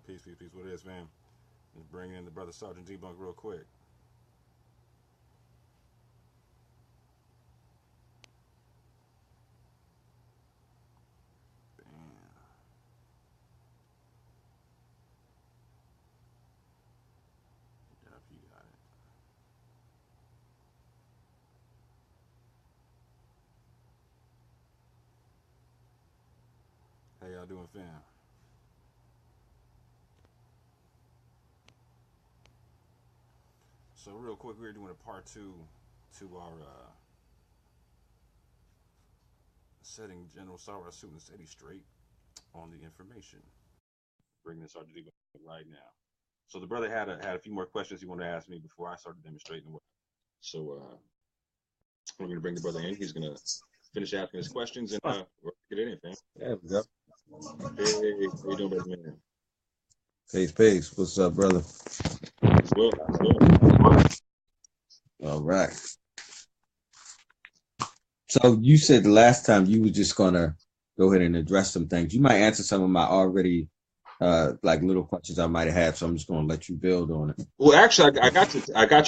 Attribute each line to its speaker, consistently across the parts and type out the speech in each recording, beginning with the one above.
Speaker 1: Peace, peace, peace. What it is, man? Just bringing in the brother Sergeant Debunk real quick. Bam. Yep, you got it. How y'all doing, fam? So real quick, we're doing a part two to our setting General SARA suit and Seti straight on the information. Bringing this Sergeant Debunk right now. So the brother had a few more questions he wanted to ask me before I started demonstrating what. So we're gonna bring the brother in. He's gonna finish asking his questions and get it in, fam.
Speaker 2: There we go.
Speaker 1: Hey, how you doing, brother man?
Speaker 2: Peace, peace. What's up, brother?
Speaker 1: As well, as well.
Speaker 2: All right. So you said the last time you were just gonna go ahead and address some things. You might answer some of my already like little questions I might have had, so I'm just gonna let you build on it.
Speaker 1: Well, actually, I got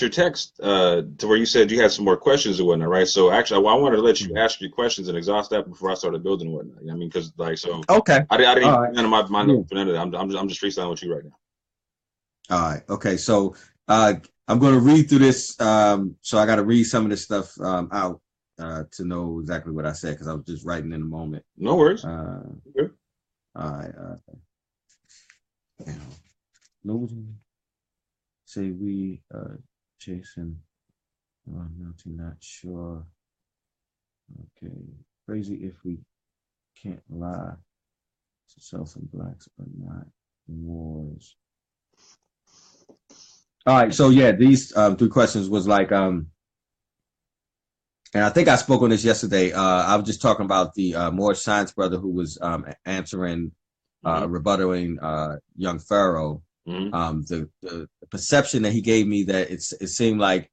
Speaker 1: your text to where you said you had some more questions or whatnot, right? So actually, I wanted to let you ask your questions and exhaust that before I started building and whatnot. I mean, because like so.
Speaker 2: Okay.
Speaker 1: I didn't
Speaker 2: All
Speaker 1: even
Speaker 2: right.
Speaker 1: none of my
Speaker 2: Yeah.
Speaker 1: notes for none of that. I'm just freestyling with you right now.
Speaker 2: All right. Okay. So I'm gonna read through this. So I got to read some of this stuff out to know exactly what I said because I was just writing in the moment.
Speaker 1: No worries.
Speaker 2: Okay. All right. No, say we Jason. Not sure. Okay. Crazy if we can't lie to self and blacks, but not wars. All right. So yeah, these three questions was like and I think I spoke on this yesterday. I was just talking about the Moorish science brother who was answering, rebutting young Pharaoh. The perception that he gave me that it seemed like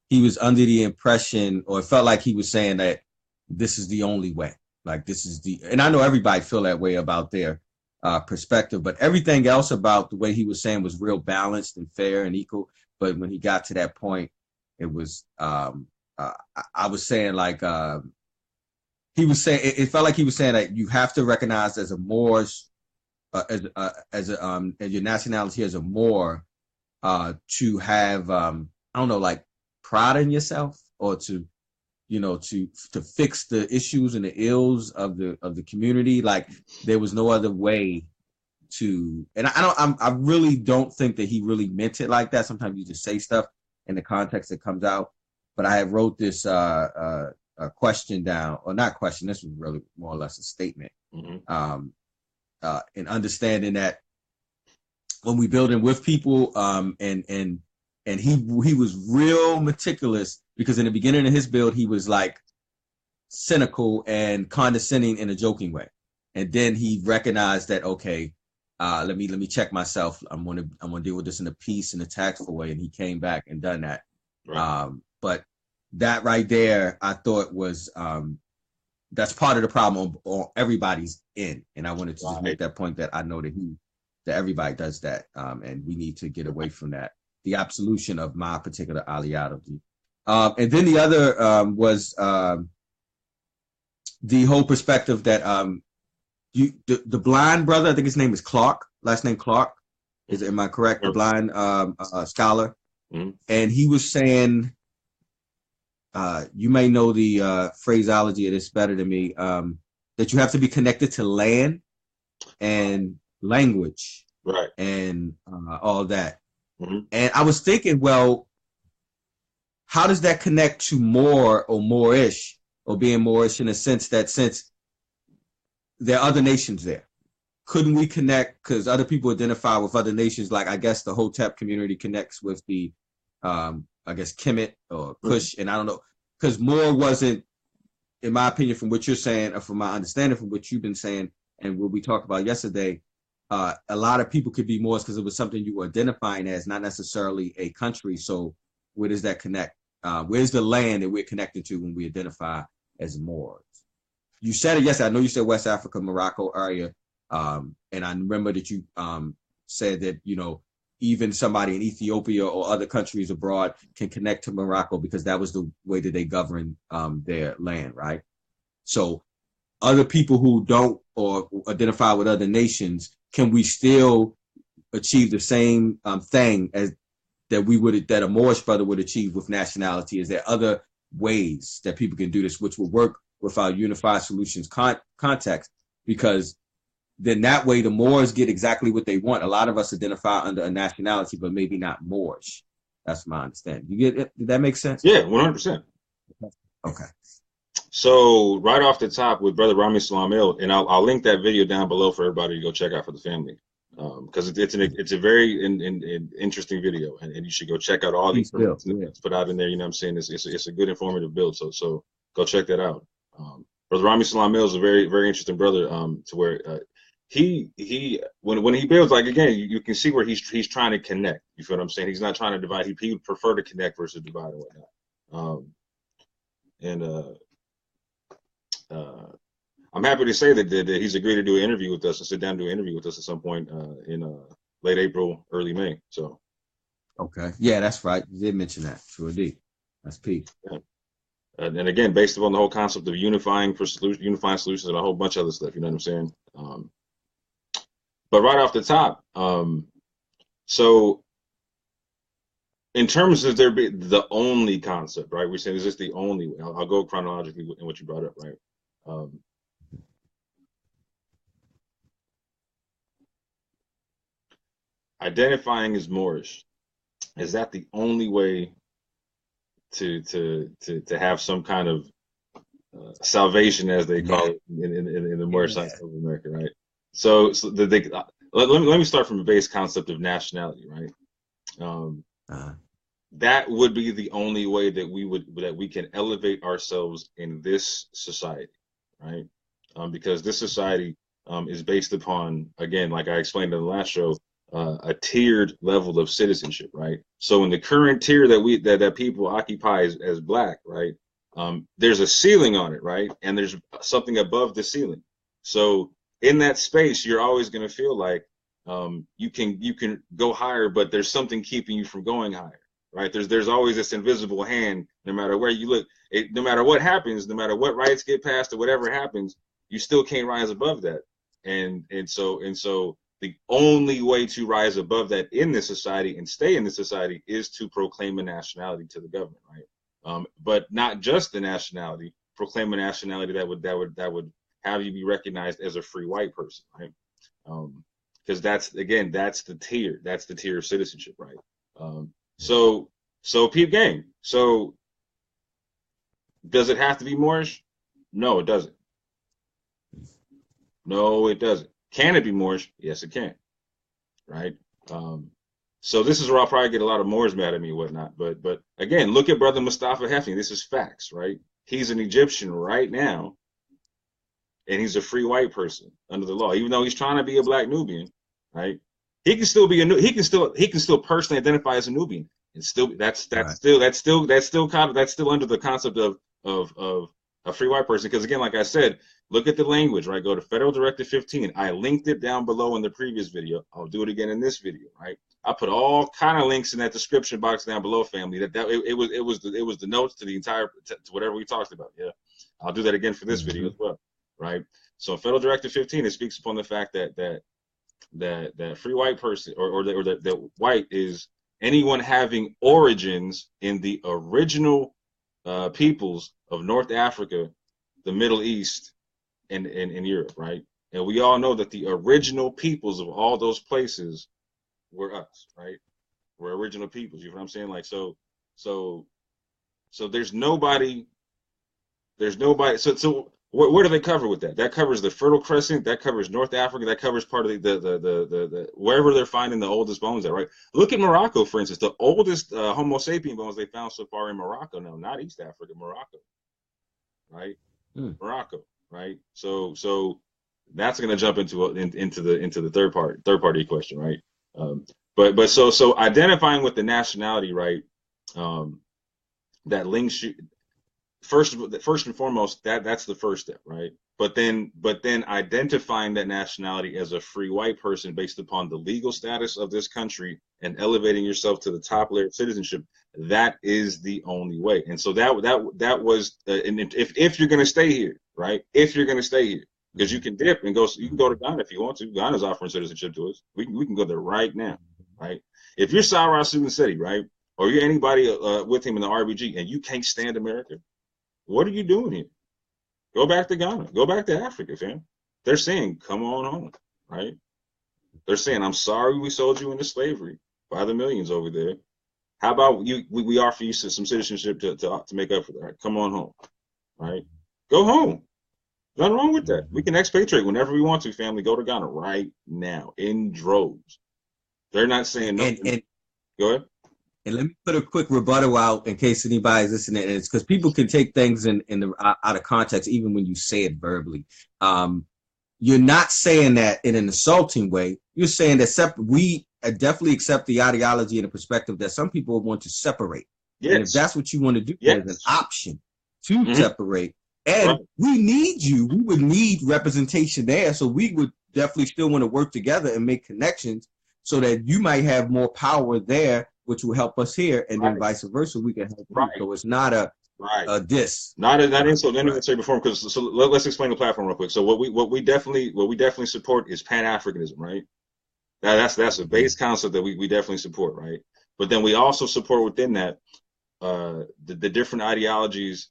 Speaker 2: he was under the impression, or it felt like he was saying that this is the only way. Like this is and I know everybody feel that way about their perspective, but everything else about the way he was saying was real balanced and fair and equal. But when he got to that point, it was I was saying like he was saying it felt like he was saying that you have to recognize as a Moors as your nationality as a Moor to have I don't know, like pride in yourself, or to to fix the issues and the ills of the community. Like there was no other way to, and I really don't think that he really meant it like that. Sometimes you just say stuff in the context that comes out. But I had wrote this question down, or not question. This was really more or less a statement. In understanding that when we building with people, and he was real meticulous, because in the beginning of his build he was like cynical and condescending in a joking way, and then he recognized that okay, let me check myself. I'm gonna deal with this in a peace and a tactful way, and he came back and done that. Right. But that right there, I thought was that's part of the problem on everybody's end, and I wanted to just make that point that I know that everybody does that, and we need to get away from that. The absolution of my particular aliyah. And then the other was the whole perspective that the blind brother, I think his name is Clark, last name Clark. Am I correct? The blind scholar. And he was saying, you may know the phraseology of this better than me, that you have to be connected to land and language, right, and all that. And I was thinking, well, how does that connect to Moor or Moorish, or being Moorish, in a sense that since there are other nations there, couldn't we connect? Because other people identify with other nations, like I guess the Hotep community connects with the, I guess Kemet or Kush, and I don't know, because Moor wasn't, in my opinion, from what you're saying, or from my understanding from what you've been saying, and what we talked about yesterday, a lot of people could be Moors because it was something you were identifying as, not necessarily a country. So where does that connect? Where's the land that we're connected to when we identify as Moors? You said it yesterday. I know you said West Africa, Morocco area. And I remember that you said that, you know, even somebody in Ethiopia or other countries abroad can connect to Morocco because that was the way that they govern their land, right? So other people who don't or identify with other nations, can we still achieve the same thing as that a Moorish brother would achieve with nationality? Is there other ways that people can do this which will work with our unified solutions context? Because then that way the Moors get exactly what they want. A lot of us identify under a nationality, but maybe not Moorish. That's my understanding. You get it? Did that make sense?
Speaker 1: Yeah, 100%.
Speaker 2: Okay.
Speaker 1: So right off the top with Brother Rami Salamil, and I'll link that video down below for everybody to go check out for the family, because it's a very interesting video, and you should go check out all the information that's put out in there. You know what I'm saying? It's a good informative build. So go check that out. Brother Rami Salamil is a very, very interesting brother. To where when he builds, like, again, you can see where he's trying to connect. You feel what I'm saying? He's not trying to divide. He would prefer to connect versus divide and whatnot. I'm happy to say that he's agreed to do an interview with us and sit down and do an interview with us at some point in late April, early May. So.
Speaker 2: Okay. Yeah, that's right. You did mention that. Sure did. That's Pete.
Speaker 1: Yeah. And again, based upon the whole concept of unifying solutions and a whole bunch of other stuff. You know what I'm saying? But right off the top, so in terms of there be the only concept, right? We're saying, is this the only way? I'll go chronologically in what you brought up, right? Identifying as Moorish, is that the only way to have some kind of salvation, as they call it in the Moorish side of America, right? So let me start from the base concept of nationality, right? That would be the only way that we can elevate ourselves in this society, right? Because this society is based upon, again, like I explained in the last show, a tiered level of citizenship, right? So in the current tier that people occupy as black, right? There's a ceiling on it, right? And there's something above the ceiling. So in that space, you're always going to feel like you can go higher, but there's something keeping you from going higher, right? There's always this invisible hand. No matter where you look, no matter what happens, no matter what rights get passed or whatever happens, you still can't rise above that. And so the only way to rise above that in this society and stay in this society is to proclaim a nationality to the government, right? But not just the nationality, proclaim a nationality that would have you be recognized as a free white person, right? Because that's the tier of citizenship, right? So peep game. So does it have to be Moorish? No, it doesn't. No, it doesn't. Can it be Moorish? Yes, it can. Right. So this is where I'll probably get a lot of Moors mad at me and whatnot. But again, look at Brother Mustafa Hefni. This is facts, right? He's an Egyptian right now, and he's a free white person under the law, even though he's trying to be a black Nubian, right? He can still be he can still personally identify as a Nubian, and still that's still under the concept of a free white person. Because again, like I said, look at the language, right? Go to Federal Directive 15. I linked it down below in the previous video. I'll do it again in this video, right? I put all kind of links in that description box down below, family. It was the notes to the entire to whatever we talked about. Yeah, I'll do that again for this video as well, right? So Federal Directive 15, it speaks upon the fact that free white person or that white is anyone having origins in the original peoples of North Africa, the Middle East, and in Europe, right? And we all know that the original peoples of all those places were us, right? We're original peoples. You know what I'm saying? Like so there's nobody. So where do they cover with that? That covers the Fertile Crescent. That covers North Africa. That covers part of the wherever they're finding the oldest bones at, right? Look at Morocco, for instance. The oldest Homo sapien bones they found so far in Morocco. No, not East Africa, Morocco, right? Morocco, right? So that's going to jump into the third party question, right? But so identifying with the nationality, right? That links you first and foremost. That's the first step, right? but then identifying that nationality as a free white person based upon the legal status of this country and elevating yourself to the top layer of citizenship, that is the only way. And so that was and if you're going to stay here, right? If you're going to stay here, because you can dip and go, you can go to Ghana if you want to. Ghana's offering citizenship to us. We can go there right now, right? If you're SARA, SUTEN, Seti, right, or you're anybody with him in the RBG and you can't stand America, what are you doing here? Go back to Ghana. Go back to Africa, fam. They're saying, come on home, right? They're saying, I'm sorry we sold you into slavery by the millions over there. How about we offer you some citizenship to make up for that? Right? Come on home, right? Go home. Nothing wrong with that. We can expatriate whenever we want to, family. Go to Ghana right now in droves. They're not saying no. Go ahead.
Speaker 2: And let me put a quick rebuttal out in case anybody's listening. And it's because people can take things out of context, even when you say it verbally. You're not saying that in an assaulting way. You're saying that we definitely accept the ideology and the perspective that some people want to separate. Yes. And if that's what you want to do, there's an option to separate. And we need you. We would need representation there. So we would definitely still want to work together and make connections so that you might have more power there, which will help us here, and then vice versa, we can help you. So it's not a diss.
Speaker 1: Not insult. Let me say before, because let's explain the platform real quick. So what we definitely support is Pan-Africanism, right? That's a base concept that we definitely support, right? But then we also support within that the different ideologies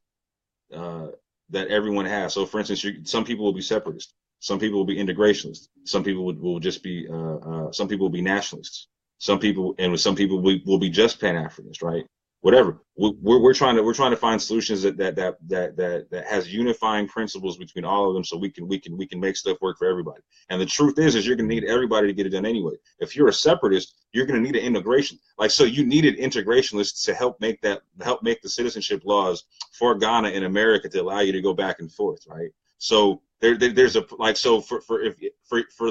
Speaker 1: that everyone has. So for instance, some people will be separatists, some people will be integrationists, some people will just be some people will be nationalists. Some people will be just Pan-Africanists, right? Whatever. We're trying to find solutions that has unifying principles between all of them, so we can make stuff work for everybody. And the truth is you're going to need everybody to get it done anyway. If you're a separatist, you're going to need an integration. So you needed integrationists to help make the citizenship laws for Ghana and America to allow you to go back and forth, right? So there's for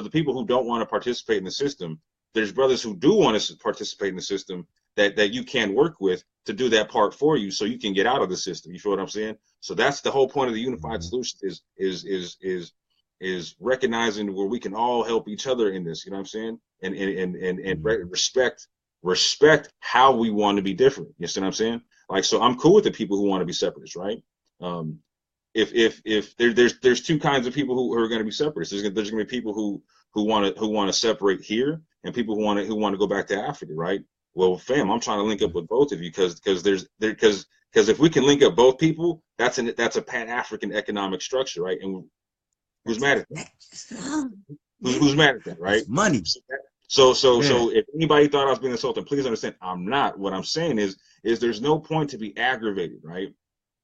Speaker 1: the people who don't want to participate in the system, there's brothers who do want to participate in the system that you can work with to do that part for you, so you can get out of the system. You feel what I'm saying? So that's the whole point of the unified solution is recognizing where we can all help each other in this. You know what I'm saying? And respect how we want to be different. You see what I'm saying? So I'm cool with the people who want to be separatists, right? If there's two kinds of people who are going to be separatists. There's going to be people who want to separate here, and people who want to go back to Africa, right? Well, fam, I'm trying to link up with both of you because if we can link up both people, that's a Pan-African economic structure, right? And who's mad at that? Who's mad at that, right?
Speaker 2: Money.
Speaker 1: So if anybody thought I was being insulting, please understand I'm not. What I'm saying is there's no point to be aggravated, right?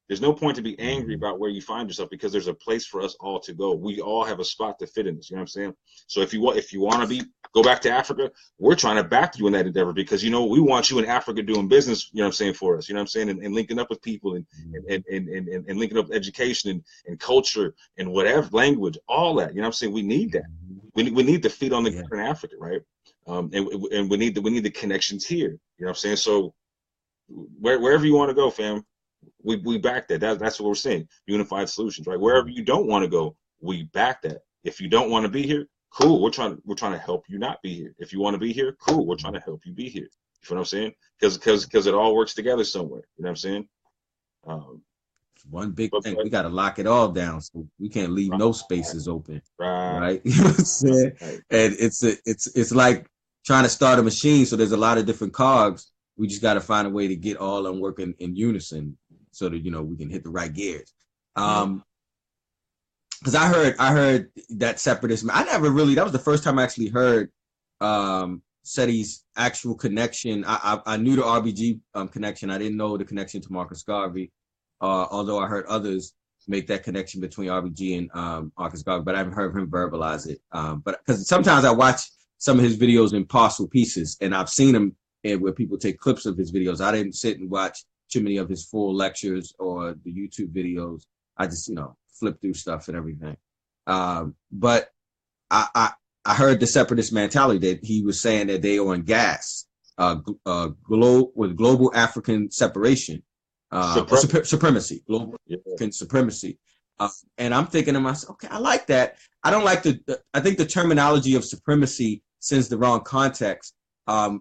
Speaker 1: There's no point to be angry about where you find yourself, because there's a place for us all to go. We all have a spot to fit in this. You know what I'm saying? So if you want to go back to Africa, we're trying to back you in that endeavor, because we want you in Africa doing business. You know what I'm saying, for us. You know what I'm saying, and linking up with people and linking up with education and culture and whatever, language, all that. You know what I'm saying? We need that. We need the feet on the ground in Africa, right? And we need the connections here. You know what I'm saying? So wherever you want to go, fam. We back that. That's what we're saying. Unified solutions, right? Wherever you don't want to go, we back that. If you don't want to be here, cool. We're trying to help you not be here. If you want to be here, cool. We're trying to help you be here. You know what I'm saying? Because it all works together somewhere. You know what I'm saying?
Speaker 2: One big thing. We got to lock it all down, so we can't leave no spaces open. Right? You know what I'm saying? Right. And it's like trying to start a machine. So there's a lot of different cogs. We just got to find a way to get all of them working in unison, so that we can hit the right gears. Because I heard that separatism. That was the first time I actually heard Seti's actual connection. I knew the RBG connection. I didn't know the connection to Marcus Garvey, although I heard others make that connection between RBG and Marcus Garvey, but I haven't heard him verbalize it. But because sometimes I watch some of his videos in partial pieces, and I've seen him where people take clips of his videos. I didn't sit and watch too many of his full lectures or the YouTube videos. I just, flip through stuff and everything. But I heard the separatist mentality that he was saying that they are on gas, global African separation, supremacy, global African supremacy. And I'm thinking to myself, okay, I like that. I don't like I think the terminology of supremacy sends the wrong context. When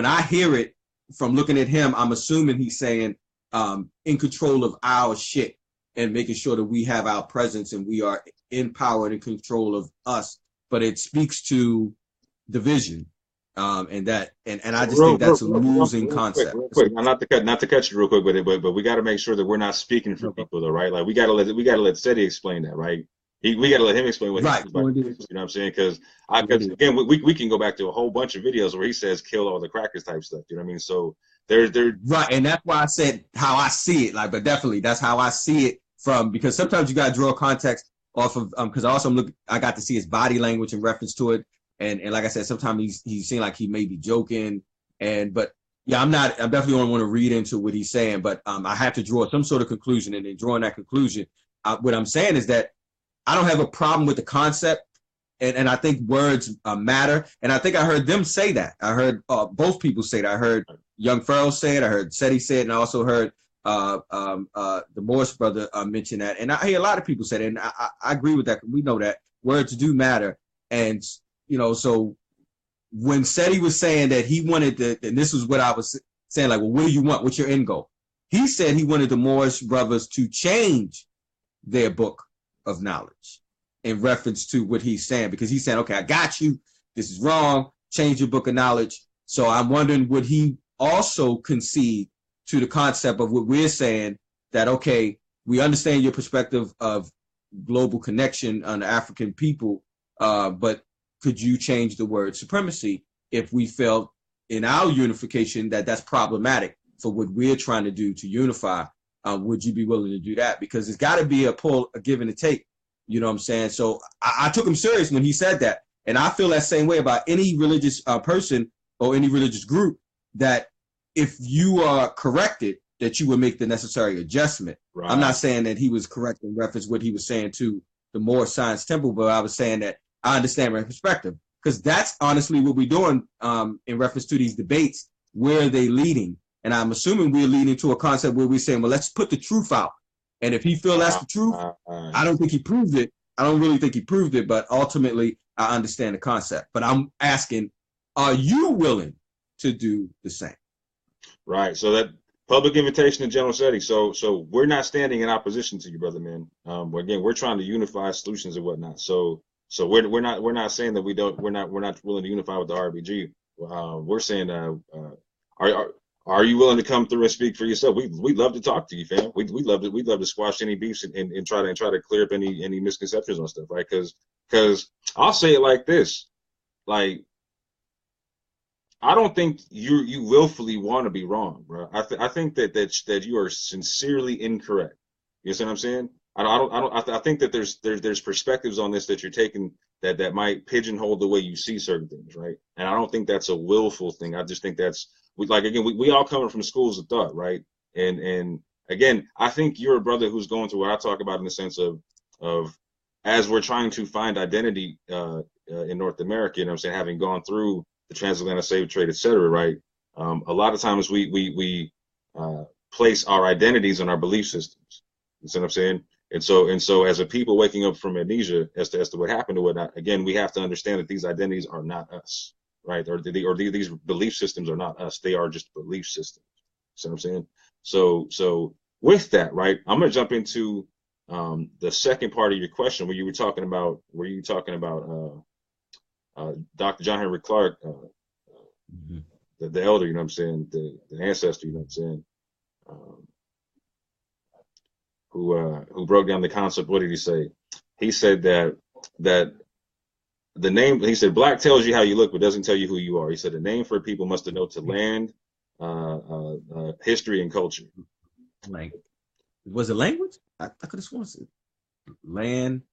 Speaker 2: I hear it from looking at him, I'm assuming he's saying in control of our shit and making sure that we have our presence and we are in power and in control of us. But it speaks to division. And I just think that's a losing concept.
Speaker 1: Real quick. Not to cut you real quick, but we got to make sure that we're not speaking for people though, right? Like we got to let Seti explain that, right? We got to let him explain what
Speaker 2: right.
Speaker 1: He's about. You know what I'm saying? Because again, we can go back to a whole bunch of videos where he says kill all the crackers type stuff. You know what I mean? So there
Speaker 2: right, and that's why I said how I see it. Like, but definitely that's how I see it from, because sometimes you got to draw context off of because I got to see his body language in reference to it. And like I said, sometimes he seemed like he may be joking, but yeah, I definitely don't want to read into what he's saying, but I have to draw some sort of conclusion, and in drawing that conclusion, what I'm saying is that I don't have a problem with the concept, and I think words matter, and I think I heard them say that. I heard both people say that. I heard Young Pharaoh say it, I heard Seti say it, and I also heard the Moorish brother mention that, and I hear a lot of people say that, and I agree with that. We know that words do matter, and so when Seti was saying that he wanted and this was what I was saying, like, well, what do you want? What's your end goal? He said he wanted the Moorish brothers to change their book of knowledge in reference to what he's saying, because he's saying, okay, I got you. This is wrong. Change your book of knowledge. So I'm wondering, would he also concede to the concept of what we're saying, that, okay, we understand your perspective of global connection on the African people, but could you change the word supremacy if we felt in our unification that that's problematic for what we're trying to do to unify? Would you be willing to do that? Because it's got to be a give and a take. You know what I'm saying? So I took him serious when he said that. And I feel that same way about any religious person or any religious group, that if you are corrected, that you would make the necessary adjustment. Right. I'm not saying that he was correct in reference to what he was saying to the Moorish Science Temple, but I was saying that I understand my perspective, because that's honestly what we're doing in reference to these debates. Where are they leading? And I'm assuming we're leading to a concept where we're saying, well, let's put the truth out. And if he feels that's the truth, I don't think he proved it. I don't really think he proved it, but ultimately I understand the concept. But I'm asking, are you willing to do the same?
Speaker 1: Right. So that public invitation to General Seti. So we're not standing in opposition to you, brother, man. Again, we're trying to unify solutions and whatnot. So we're not saying that we're not willing to unify with the RBG. We're saying are you willing to come through and speak for yourself? We'd love to talk to you, fam. We'd love to squash any beefs and try to clear up any misconceptions on stuff, right? Because I'll say it like this, like, I don't think you willfully want to be wrong, bro. I think that you are sincerely incorrect. You see what I'm saying? I think that there's perspectives on this that you're taking that might pigeonhole the way you see certain things, right? And I don't think that's a willful thing. I just think that's we all coming from schools of thought, right? And again, I think you're a brother who's going through what I talk about in the sense of as we're trying to find identity in North America, you know what I'm saying, having gone through the transatlantic slave trade, et cetera, right? A lot of times we place our identities on our belief systems. You see what I'm saying? And so as a people waking up from amnesia as to what happened or whatnot, again, we have to understand that these identities are not us, right? Or these belief systems are not us. They are just belief systems. See what I'm saying? So with that, right, I'm going to jump into the second part of your question where you were talking about Dr. John Henry Clark, the elder, you know what I'm saying, the ancestor, you know what I'm saying, who broke down the concept. What did he say? He said that the name, he said, black tells you how you look, but doesn't tell you who you are. He said the name for people must denote to land, history, and culture.
Speaker 2: Language. Was it language? I could have sworn it. Land,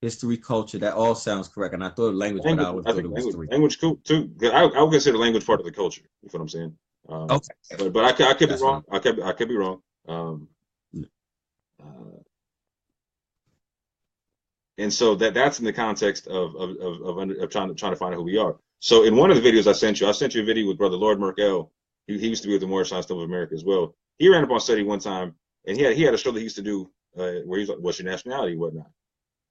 Speaker 2: history, culture. That all sounds correct. And I thought language, but I thought it was history.
Speaker 1: Language, cool too. I would consider language part of the culture. You know what I'm saying? Okay. But I could be wrong. I could be wrong. And so that's in the context of trying to find out who we are. So in one of the videos I sent you a video with Brother Lord Merkel. He used to be with the Moorish Science Temple of America as well. He ran up on Seti one time, and he had a show that he used to do where he's like, "What's your nationality?" and whatnot.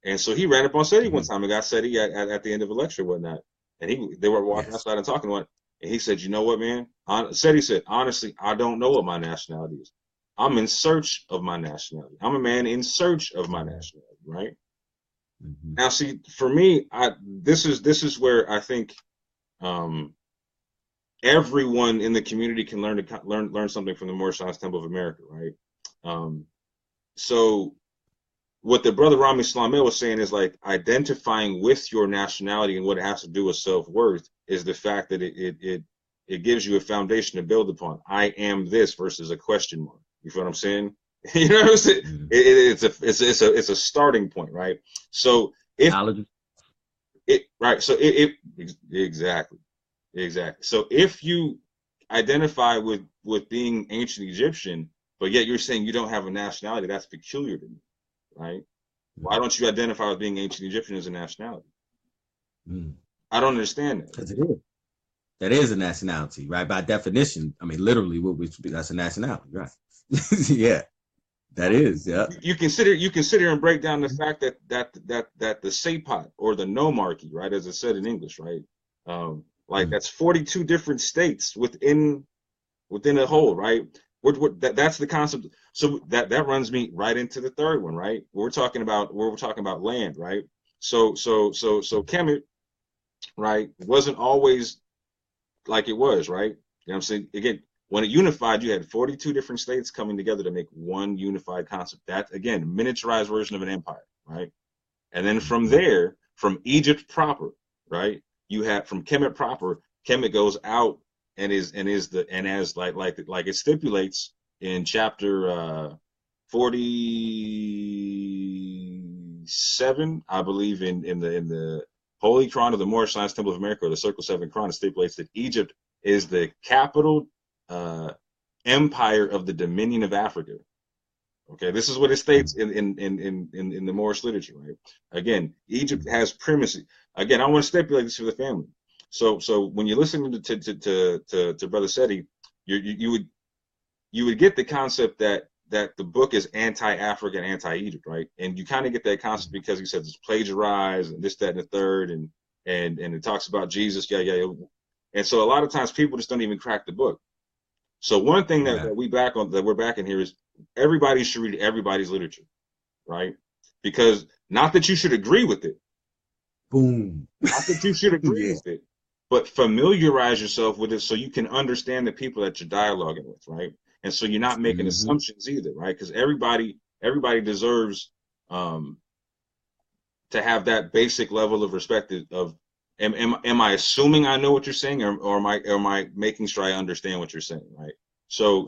Speaker 1: And so he ran up on Seti one time and got Seti at the end of a lecture and whatnot. And they were walking outside and talking about it. And he said, "You know what, man?" Seti said, "Honestly, I don't know what my nationality is. I'm in search of my nationality. I'm a man in search of my nationality, right?" Now, see, for me, this is where I think everyone in the community can learn something from the Moorish Science Temple of America, right? So what the brother Rami Islamil was saying is like identifying with your nationality and what it has to do with self-worth is the fact that it gives you a foundation to build upon. I am this versus a question mark. You feel what I'm saying? You know what I'm saying? It's a starting point, right? So if exactly. So if you identify with being ancient Egyptian, but yet you're saying you don't have a nationality, that's peculiar to me, right? Why don't you identify with being ancient Egyptian as a nationality? I don't understand that.
Speaker 2: Because it is. That is a nationality, right? By definition, I mean, literally, that's a nationality, right? Yeah, that is. Yeah.
Speaker 1: You consider and break down the fact that the Sepot or the nomarchy, right, as it's said in English, right? That's 42 different states within a whole, right? That's the concept. So that runs me right into the third one, right? We're talking about land, right? So Kemet, right, wasn't always like it was, right? You know what I'm saying? Again, when it unified, you had 42 different states coming together to make one unified concept. That, again, miniaturized version of an empire, right? And then from there, from Egypt proper, right, you have from Kemet proper, Kemet goes out and as it stipulates in chapter 47, I believe, in the Holy Quran of the Moorish Science Temple of America, or the Circle 7 Quran, stipulates that Egypt is the capital empire of the Dominion of Africa. Okay, this is what it states in the Moorish literature, right? Again, Egypt has primacy. Again, I want to stipulate this for the family. So when you're listening to Brother Seti, you would get the concept that the book is anti-African, anti-Egypt, right? And you kind of get that concept because he says it's plagiarized and this, that, and the third, and it talks about Jesus, yeah. And so a lot of times people just don't even crack the book. So one thing that we're back in here is everybody should read everybody's literature, right? Because not that you should agree with it.
Speaker 2: Boom.
Speaker 1: Not that you should agree with it, but familiarize yourself with it so you can understand the people that you're dialoguing with, right? And so you're not making assumptions either, right? Because everybody deserves to have that basic level of respect of am I assuming I know what you're saying, or am I making sure I understand what you're saying, right? So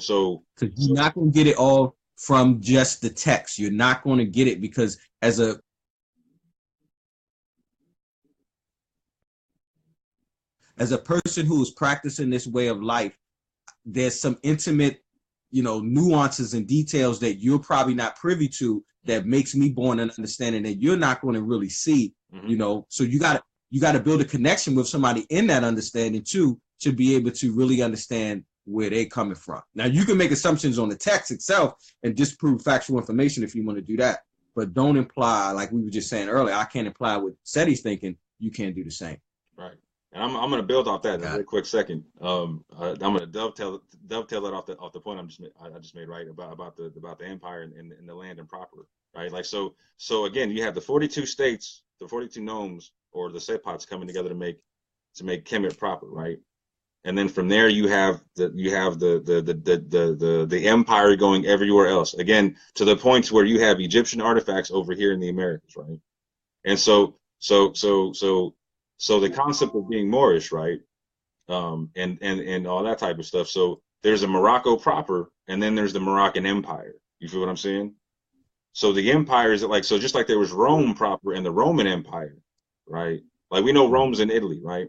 Speaker 2: you're not going to get it all from just the text. You're not going to get it because as a person who is practicing this way of life, there's some intimate, nuances and details that you're probably not privy to that makes me born an understanding that you're not going to really see, so you got to build a connection with somebody in that understanding too, to be able to really understand where they're coming from. Now, you can make assumptions on the text itself and disprove factual information if you want to do that, but don't imply, like we were just saying earlier, I can't imply what Seti's thinking, you can't do the same.
Speaker 1: Right. And I'm going to build off that in a very quick second. I'm going to dovetail that off the point I just made, right, about the empire and the land and proper, right? Like so again, you have the 42 states, the 42 nomes or the sepots coming together to make Kemet proper, right? And then from there you have the empire going everywhere else. Again, to the points where you have Egyptian artifacts over here in the Americas, right? And so the concept of being Moorish, right? And all that type of stuff. So there's a Morocco proper, and then there's the Moroccan Empire. You feel what I'm saying? So the empires just like there was Rome proper and the Roman Empire, right? Like we know Rome's in Italy, right?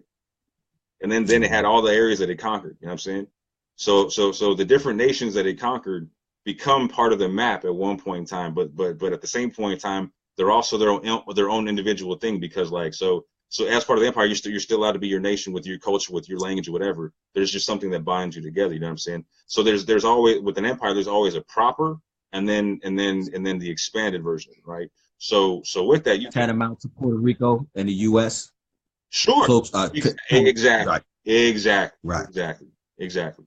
Speaker 1: And then it had all the areas that it conquered. You know what I'm saying? So the different nations that it conquered become part of the map at one point in time, but at the same point in time, they're also their own individual thing, because so as part of the empire, you're still allowed to be your nation with your culture, with your language, or whatever. There's just something that binds you together. You know what I'm saying? So there's always, with an empire, there's always a proper, and then the expanded version, right? So with that, you
Speaker 2: tantamount to Puerto Rico and the U.S.
Speaker 1: Sure.
Speaker 2: Close,
Speaker 1: Exactly.
Speaker 2: Right.
Speaker 1: Exactly.
Speaker 2: Right.
Speaker 1: Exactly.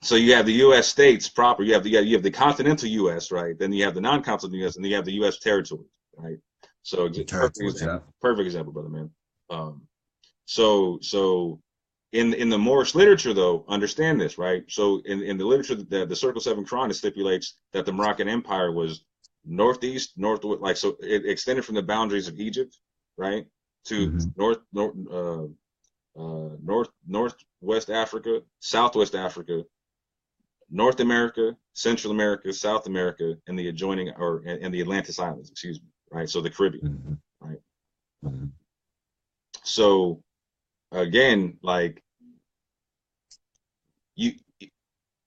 Speaker 1: So you have the U.S. states proper. You have the continental U.S. right. Then you have the non-continental U.S. and then you have the U.S. territories, right? So perfect example, brother man. So in the Moorish literature, though, understand this, right? So in the literature, the Circle 7 Quran stipulates that the Moroccan Empire was northeast, like so it extended from the boundaries of Egypt, right, to northwest Africa, southwest Africa, North America, Central America, South America, and the adjoining and the Atlantis Islands, excuse me, right? So the Caribbean, right? So again, like you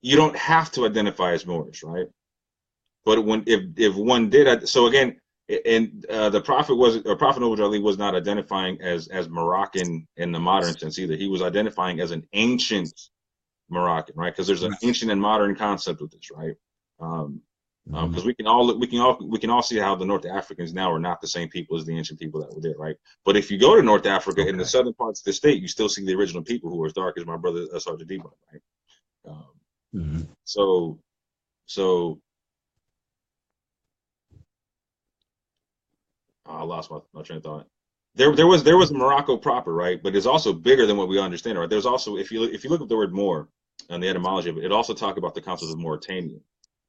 Speaker 1: don't have to identify as Moorish, right? But if one did, so again, and the Prophet Noble Ali was not identifying as Moroccan in the modern sense either. He was identifying as an ancient Moroccan, right? Because there's an ancient and modern concept with this, right? Because we can all see how the North Africans now are not the same people as the ancient people that were there, right? But if you go to North Africa in the southern parts of the state, you still see the original people who are as dark as my brother Sergeant Debo, right? So I lost my train of thought. There was Morocco proper, right? But it's also bigger than what we understand, right? There's also, if you look up the word Moor and the etymology of it, it also talks about the concept of Mauritania.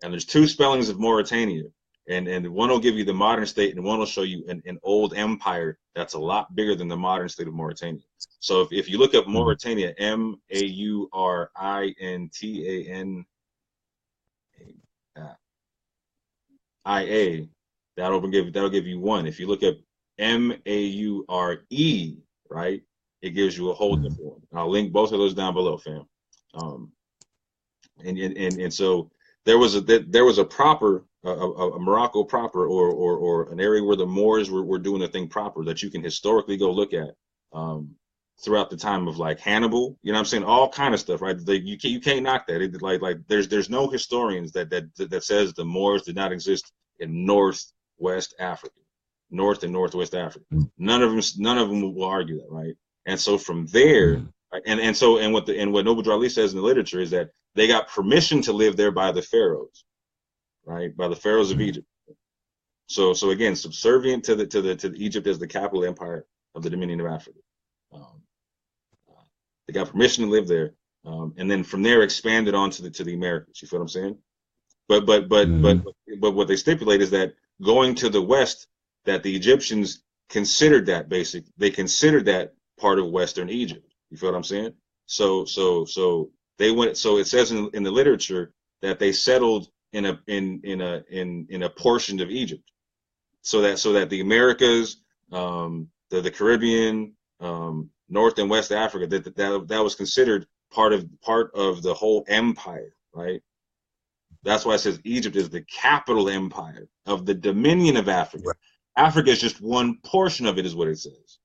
Speaker 1: And there's two spellings of Mauritania, and one will give you the modern state, and one will show you an old empire that's a lot bigger than the modern state of Mauritania. So if you look up Mauritania, Mauritania, that'll give you one. If you look up Maure, right, it gives you a whole different one. I'll link both of those down below, fam. And so there was a proper a Morocco proper or an area where the Moors were doing a thing proper that you can historically go look at throughout the time of like Hannibal, you know what I'm saying, all kind of stuff, right? You can't knock that. Like there's no historians that says the Moors did not exist in Northwest Africa, North and Northwest Africa. None of them will argue that, right? And so from there, and what Noble Ali says in the literature is that they got permission to live there by the pharaohs, right? By the pharaohs of Egypt. So again, subservient to Egypt as the capital empire of the Dominion of Africa. They got permission to live there, and then from there expanded on to the Americas. You feel what I'm saying? But what they stipulate is that going to the west, that the Egyptians considered that they considered that part of Western Egypt. You feel what I'm saying? So they went. So it says in the literature that they settled in a portion of Egypt, so that the Americas, the Caribbean, North and West Africa, that was considered part of the whole empire, right? That's why it says Egypt is the capital empire of the Dominion of Africa. Right. Africa is just one portion of it, is what it says.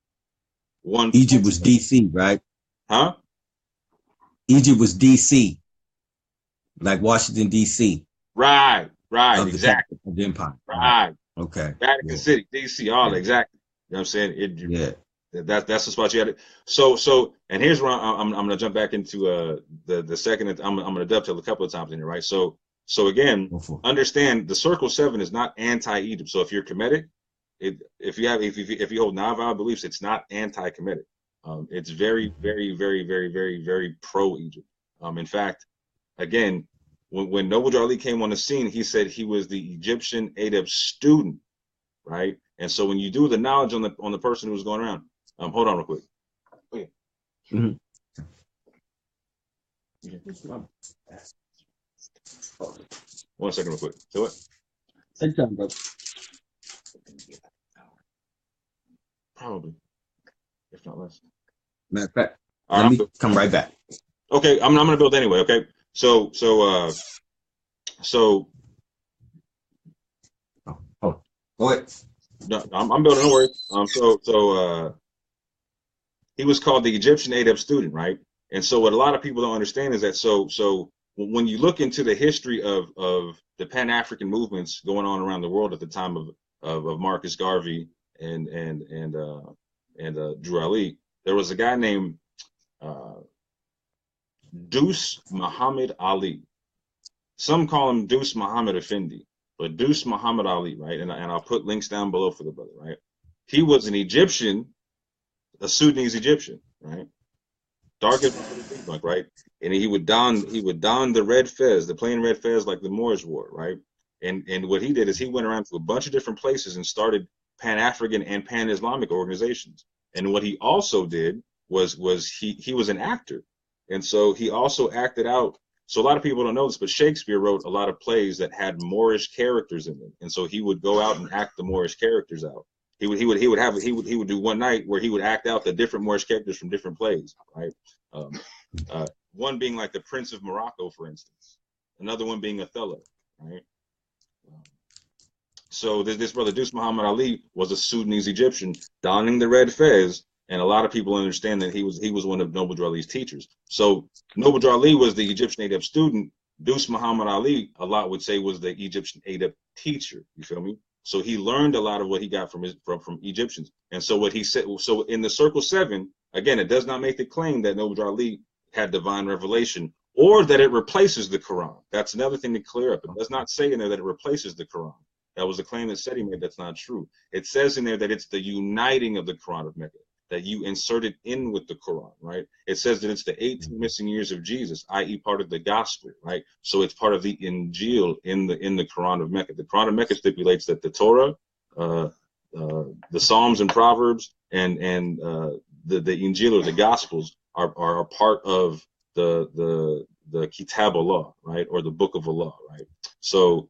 Speaker 2: Egypt was DC, right?
Speaker 1: Huh?
Speaker 2: Egypt was DC, like Washington DC.
Speaker 1: Right, exactly.
Speaker 2: Of the empire.
Speaker 1: Right.
Speaker 2: Okay.
Speaker 1: Vatican City, DC, all exactly. You know what I'm saying? That's the spot you had. So, and here's where I'm going to jump back into the second. I'm going to dovetail a couple of times in here, right? So again, understand the Circle 7 is not anti-Egypt. So if you're Kemetic, if you hold non-violent beliefs, it's not anti-Kemetic. It's very, very, very, very, very, very pro-Egypt. In fact, again, when Noble Ali came on the scene, he said he was the Egyptian ADEP student, right? And so when you do the knowledge on the person who was going around, hold on real quick. Okay. One second real quick. So what?
Speaker 2: Take time, bro.
Speaker 1: Probably, if not less.
Speaker 2: Matter of fact, let me come right back.
Speaker 1: Okay, I'm gonna build anyway. Okay, so
Speaker 2: oh, go ahead.
Speaker 1: No, I'm building. Don't worry. He was called the Egyptian ADEP student, right? And so what a lot of people don't understand is that so when you look into the history of the Pan-African movements going on around the world at the time of Marcus Garvey and Drew Ali, there was a guy named Deuce Muhammad Ali. Some call him Deuce Muhammad Effendi, but Deuce Muhammad Ali, right? And I'll put links down below for the brother, right? He was an Egyptian, a Sudanese Egyptian, right? Dark as black, right? And he would don the red fez, the plain red fez, like the Moorish wore, right? And what he did is he went around to a bunch of different places and started Pan-African and Pan-Islamic organizations. And what he also did was he was an actor, and so he also acted out. So a lot of people don't know this, but Shakespeare wrote a lot of plays that had Moorish characters in them, and so he would go out and act the Moorish characters out. He would do one night where he would act out the different Moorish characters from different plays, right? One being like the Prince of Morocco, for instance. Another one being Othello, right? So this brother Deuce Muhammad Ali was a Sudanese Egyptian donning the red fez, and a lot of people understand that he was one of Noble Drew Ali's teachers. So Noble Drew Ali was the Egyptian adept student. Deuce Muhammad Ali, a lot would say, was the Egyptian adept teacher. You feel me? So he learned a lot of what he got from Egyptians. And so what he said, so in the Circle 7, again, it does not make the claim that Noble Drew Ali had divine revelation or that it replaces the Quran. That's another thing to clear up. It does not say in there that it replaces the Quran. That was a claim that Seti made. That's not true. It says in there that it's the uniting of the Quran of Mecca, that you insert it in with the Quran, right? It says that it's the 18 missing years of Jesus, i.e. part of the gospel, right? So it's part of the Injil in the Quran of Mecca. The Quran of Mecca stipulates that the Torah, the Psalms and Proverbs, and the Injil or the Gospels are a part of the Kitab Allah, right, or the Book of Allah, right? So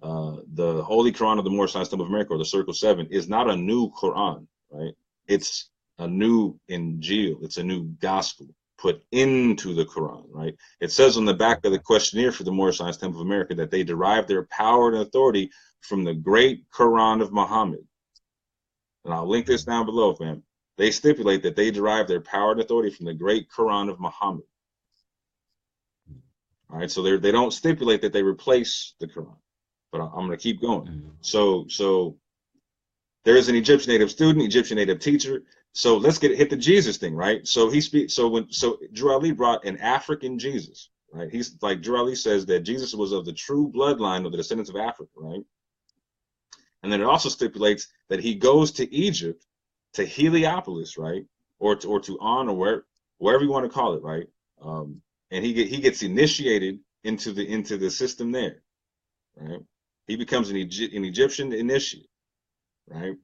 Speaker 1: the Holy Quran of the Moorish Science Temple of America, or the Circle 7, is not a new Quran, right? It's a new Injil. It's a new gospel put into the Quran, right? It says on the back of the questionnaire for the Moorish Science Temple of America that they derive their power and authority from the great Quran of Muhammad. And I'll link this down below, fam. They stipulate that they derive their power and authority from the great Quran of Muhammad. All right, so they don't stipulate that they replace the Quran, but I'm going to keep going. So there is an Egyptian native student, Egyptian native teacher. So let's hit the Jesus thing, right? So so Drew Ali brought an African Jesus, right? He's like, Drew Ali says that Jesus was of the true bloodline of the descendants of Africa, right? And then it also stipulates that he goes to Egypt, to Heliopolis, right, or to On, or wherever you want to call it, right? And he gets initiated into the system there, right? He becomes an Egyptian initiate, right?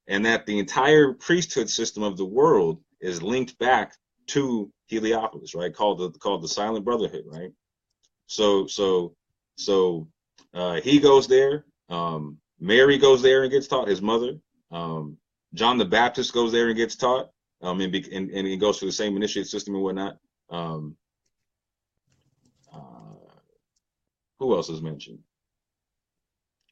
Speaker 1: And that the entire priesthood system of the world is linked back to Heliopolis, right? Called the Silent Brotherhood, right? So he goes there. Mary goes there and gets taught, his mother. John the Baptist goes there and gets taught, and he goes through the same initiate system and whatnot. Who else is mentioned?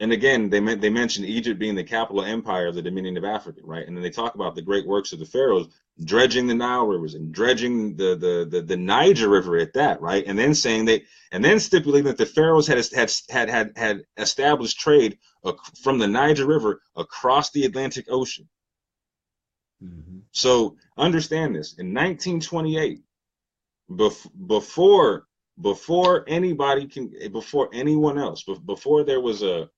Speaker 1: And again, they mention Egypt being the capital empire of the Dominion of Africa, right? And then they talk about the great works of the pharaohs, dredging the Nile rivers and dredging the Niger River at that, right? And then stipulating that the pharaohs had established trade from the Niger River across the Atlantic Ocean. Mm-hmm. So understand this: in 1928, before anyone else, before there was a,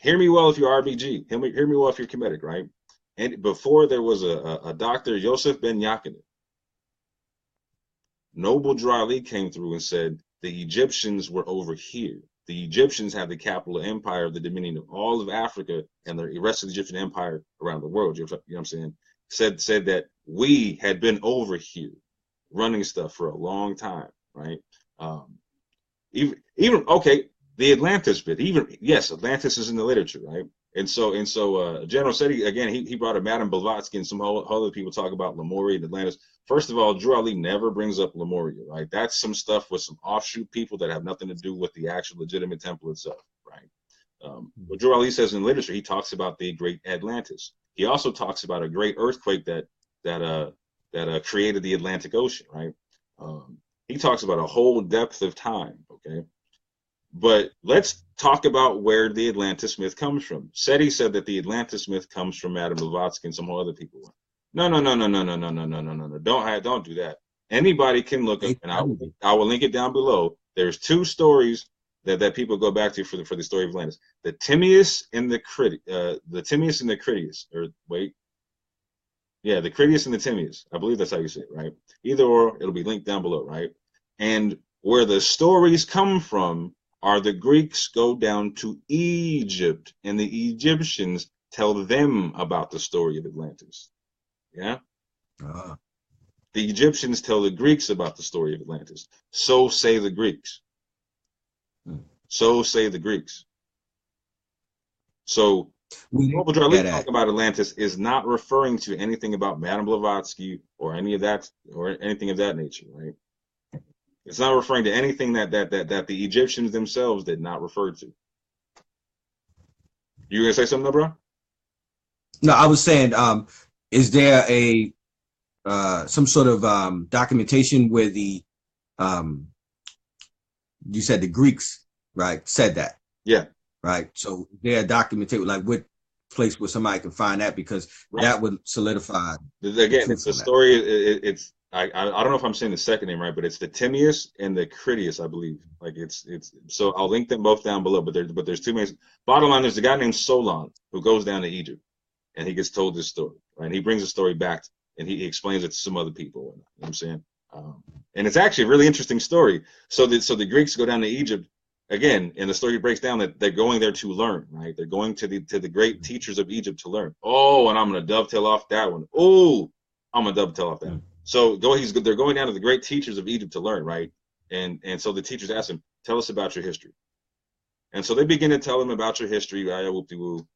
Speaker 1: hear me well if you're RBG, hear me well if you're Kemetic, right? And before there was a Dr. Yosef Ben Yakinet, Noble Drew Ali came through and said the Egyptians were over here. The Egyptians have the capital empire of the dominion of all of Africa and the rest of the Egyptian empire around the world. You know what I'm saying? Said that we had been over here running stuff for a long time, right? Even okay, the Atlantis bit. Yes, Atlantis is in the literature, right? And so General Seti, again, he brought up Madame Blavatsky, and some other people talk about Lemuria and Atlantis. First of all, Drew Ali never brings up Lemuria, right? That's some stuff with some offshoot people that have nothing to do with the actual legitimate temple itself, right? What Drew Ali says in literature, he talks about the great Atlantis. He also talks about a great earthquake that created the Atlantic Ocean, right? He talks about a whole depth of time, okay? But let's talk about where the Atlantis myth comes from. Seti said that the Atlantis myth comes from Madame Blavatsky and some other people. No, no, no, no, no, no, no, no, no, no, no, no. Don't do that. Anybody can look up, and I will link it down below. There's two stories that people go back to for the story of Atlantis: the Timaeus and the Timaeus and the Critias, or wait, yeah, the Critias and the Timaeus. I believe that's how you say it, right? Either or, it'll be linked down below, right? And where the stories come from are the Greeks go down to Egypt, and the Egyptians tell them about the story of Atlantis. Yeah? The Egyptians tell the Greeks about the story of Atlantis. So say the Greeks. So say the Greeks. So what Drali talking about Atlantis is not referring to anything about Madame Blavatsky or any of that or anything of that nature, right? It's not referring to anything that the Egyptians themselves did not refer to. You gonna say something, though, bro?
Speaker 2: No, I was saying, is there a some sort of documentation where the you said the Greeks, right, said that?
Speaker 1: Yeah.
Speaker 2: Right. So they're documented, like what place where somebody can find that, because that would solidify.
Speaker 1: Again, it's the story. It's I don't know if I'm saying the second name right, but it's the Timaeus and the Critias, I believe. Like it's so I'll link them both down below. But there's two main. Bottom line, there's a guy named Solon who goes down to Egypt, and he gets told this story. Right, and he brings the story back, and he explains it to some other people. You know what I'm saying? And it's actually a really interesting story. So the Greeks go down to Egypt. Again, and the story breaks down that they're going there to learn, right? They're going to the great teachers of Egypt to learn. Oh, and I'm going to dovetail off that one. Oh, I'm going to dovetail off that. Mm. So they're going down to the great teachers of Egypt to learn, right? And so the teachers ask them, tell us about your history. And so they begin to tell them about your history, right? Whoop-de-woo.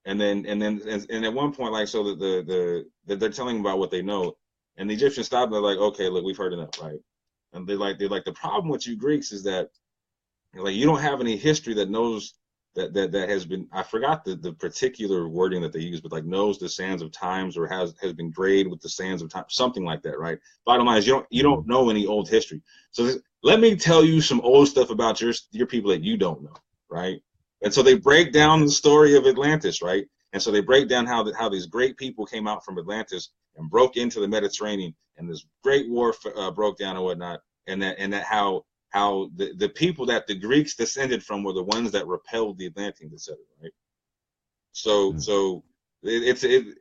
Speaker 1: And then at one point, like, so they're telling them about what they know, and the Egyptians stop and they're like, okay, look, we've heard enough, right? And they're like, the problem with you Greeks is that, like, you don't have any history that knows that has been, I forgot the particular wording that they use, but like knows the sands of times or has been grayed with the sands of time, something like that, right? Bottom line is you don't know any old history. So let me tell you some old stuff about your people that you don't know, right? And so they break down the story of Atlantis, right? And so they break down how these great people came out from Atlantis and broke into the Mediterranean, and this great war broke down and whatnot, and that how the people that the Greeks descended from were the ones that repelled the Atlanteans, etc. Right? So it's an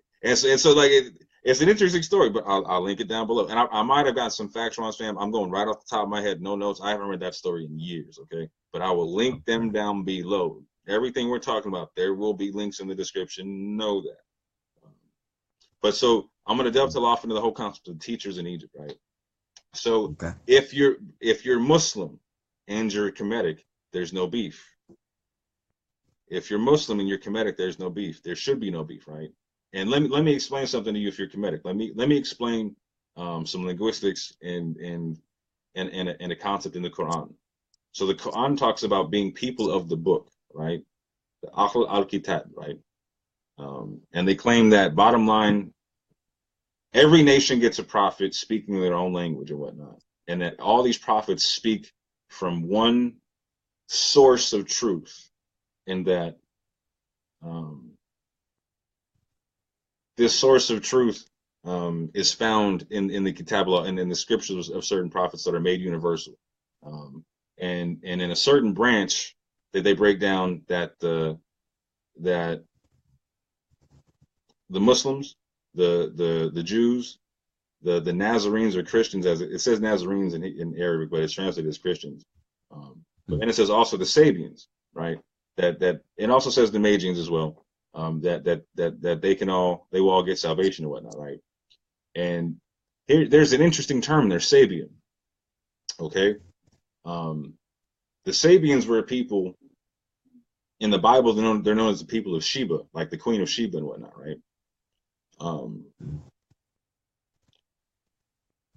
Speaker 1: interesting story, but I'll link it down below. And I might have got some facts wrong, fam. I'm going right off the top of my head, no notes. I haven't read that story in years, okay? But I will link them down below. Everything we're talking about, there will be links in the description. Know that. But so I'm going to dovetail off into the whole concept of teachers in Egypt, right? So if you're Muslim and you're Kemetic, there's no beef. If you're Muslim and you're Kemetic, there's no beef. There should be no beef, right? And let me explain something to you. If you're Kemetic, let me explain some linguistics and a concept in the Quran. So the Quran talks about being people of the book, right? The Ahl al-Kitab, right? And they claim that, bottom line, every nation gets a prophet speaking their own language and whatnot, and that all these prophets speak from one source of truth, and that this source of truth is found in the Kitab and in the scriptures of certain prophets that are made universal. And in a certain branch that they break down that the Muslims, the Jews, the Nazarenes or Christians, as it says Nazarenes in Arabic, but it's translated as Christians. But then it says also the Sabians, right? That it also says the Magians as well. That they will all get salvation and whatnot, right? And there's an interesting term there, Sabian. Okay, the Sabians were a people in the Bible. They're known as the people of Sheba, like the Queen of Sheba and whatnot, right?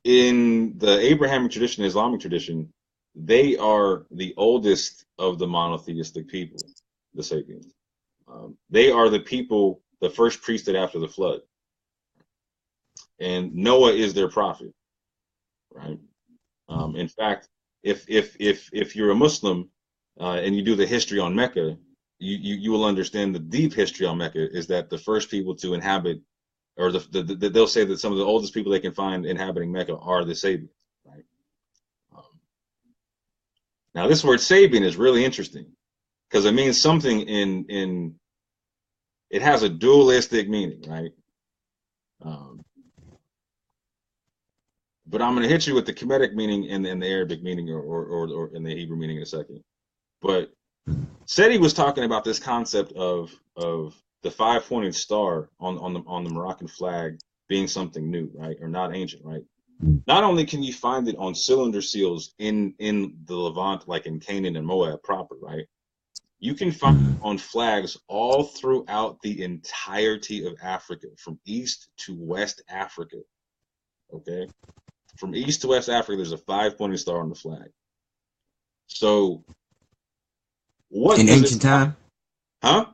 Speaker 1: In the Abrahamic tradition, Islamic tradition, they are the oldest of the monotheistic people, the Sabians. They are the people, the first priesthood after the flood. And Noah is their prophet, right? In fact, if you're a Muslim and you do the history on Mecca, you will understand the deep history on Mecca is that the first people to inhabit, or they'll say that some of the oldest people they can find inhabiting Mecca are the Sabians, right? Um, Now, this word Sabian is really interesting because it means something in it has a dualistic meaning, right? Um, but I'm going to hit you with the Kemetic meaning and the Arabic meaning or in the Hebrew meaning in a second. But Seti was talking about this concept of the five-pointed star on the Moroccan flag being something new, right? Or not ancient, right? Not only can you find it on cylinder seals in the Levant, like in Canaan and Moab proper, right? You can find it on flags all throughout the entirety of Africa, from East to West Africa. Okay? From East to West Africa, there's a five-pointed star on the flag. So what
Speaker 2: In
Speaker 1: does it,
Speaker 2: ancient time?
Speaker 1: huh?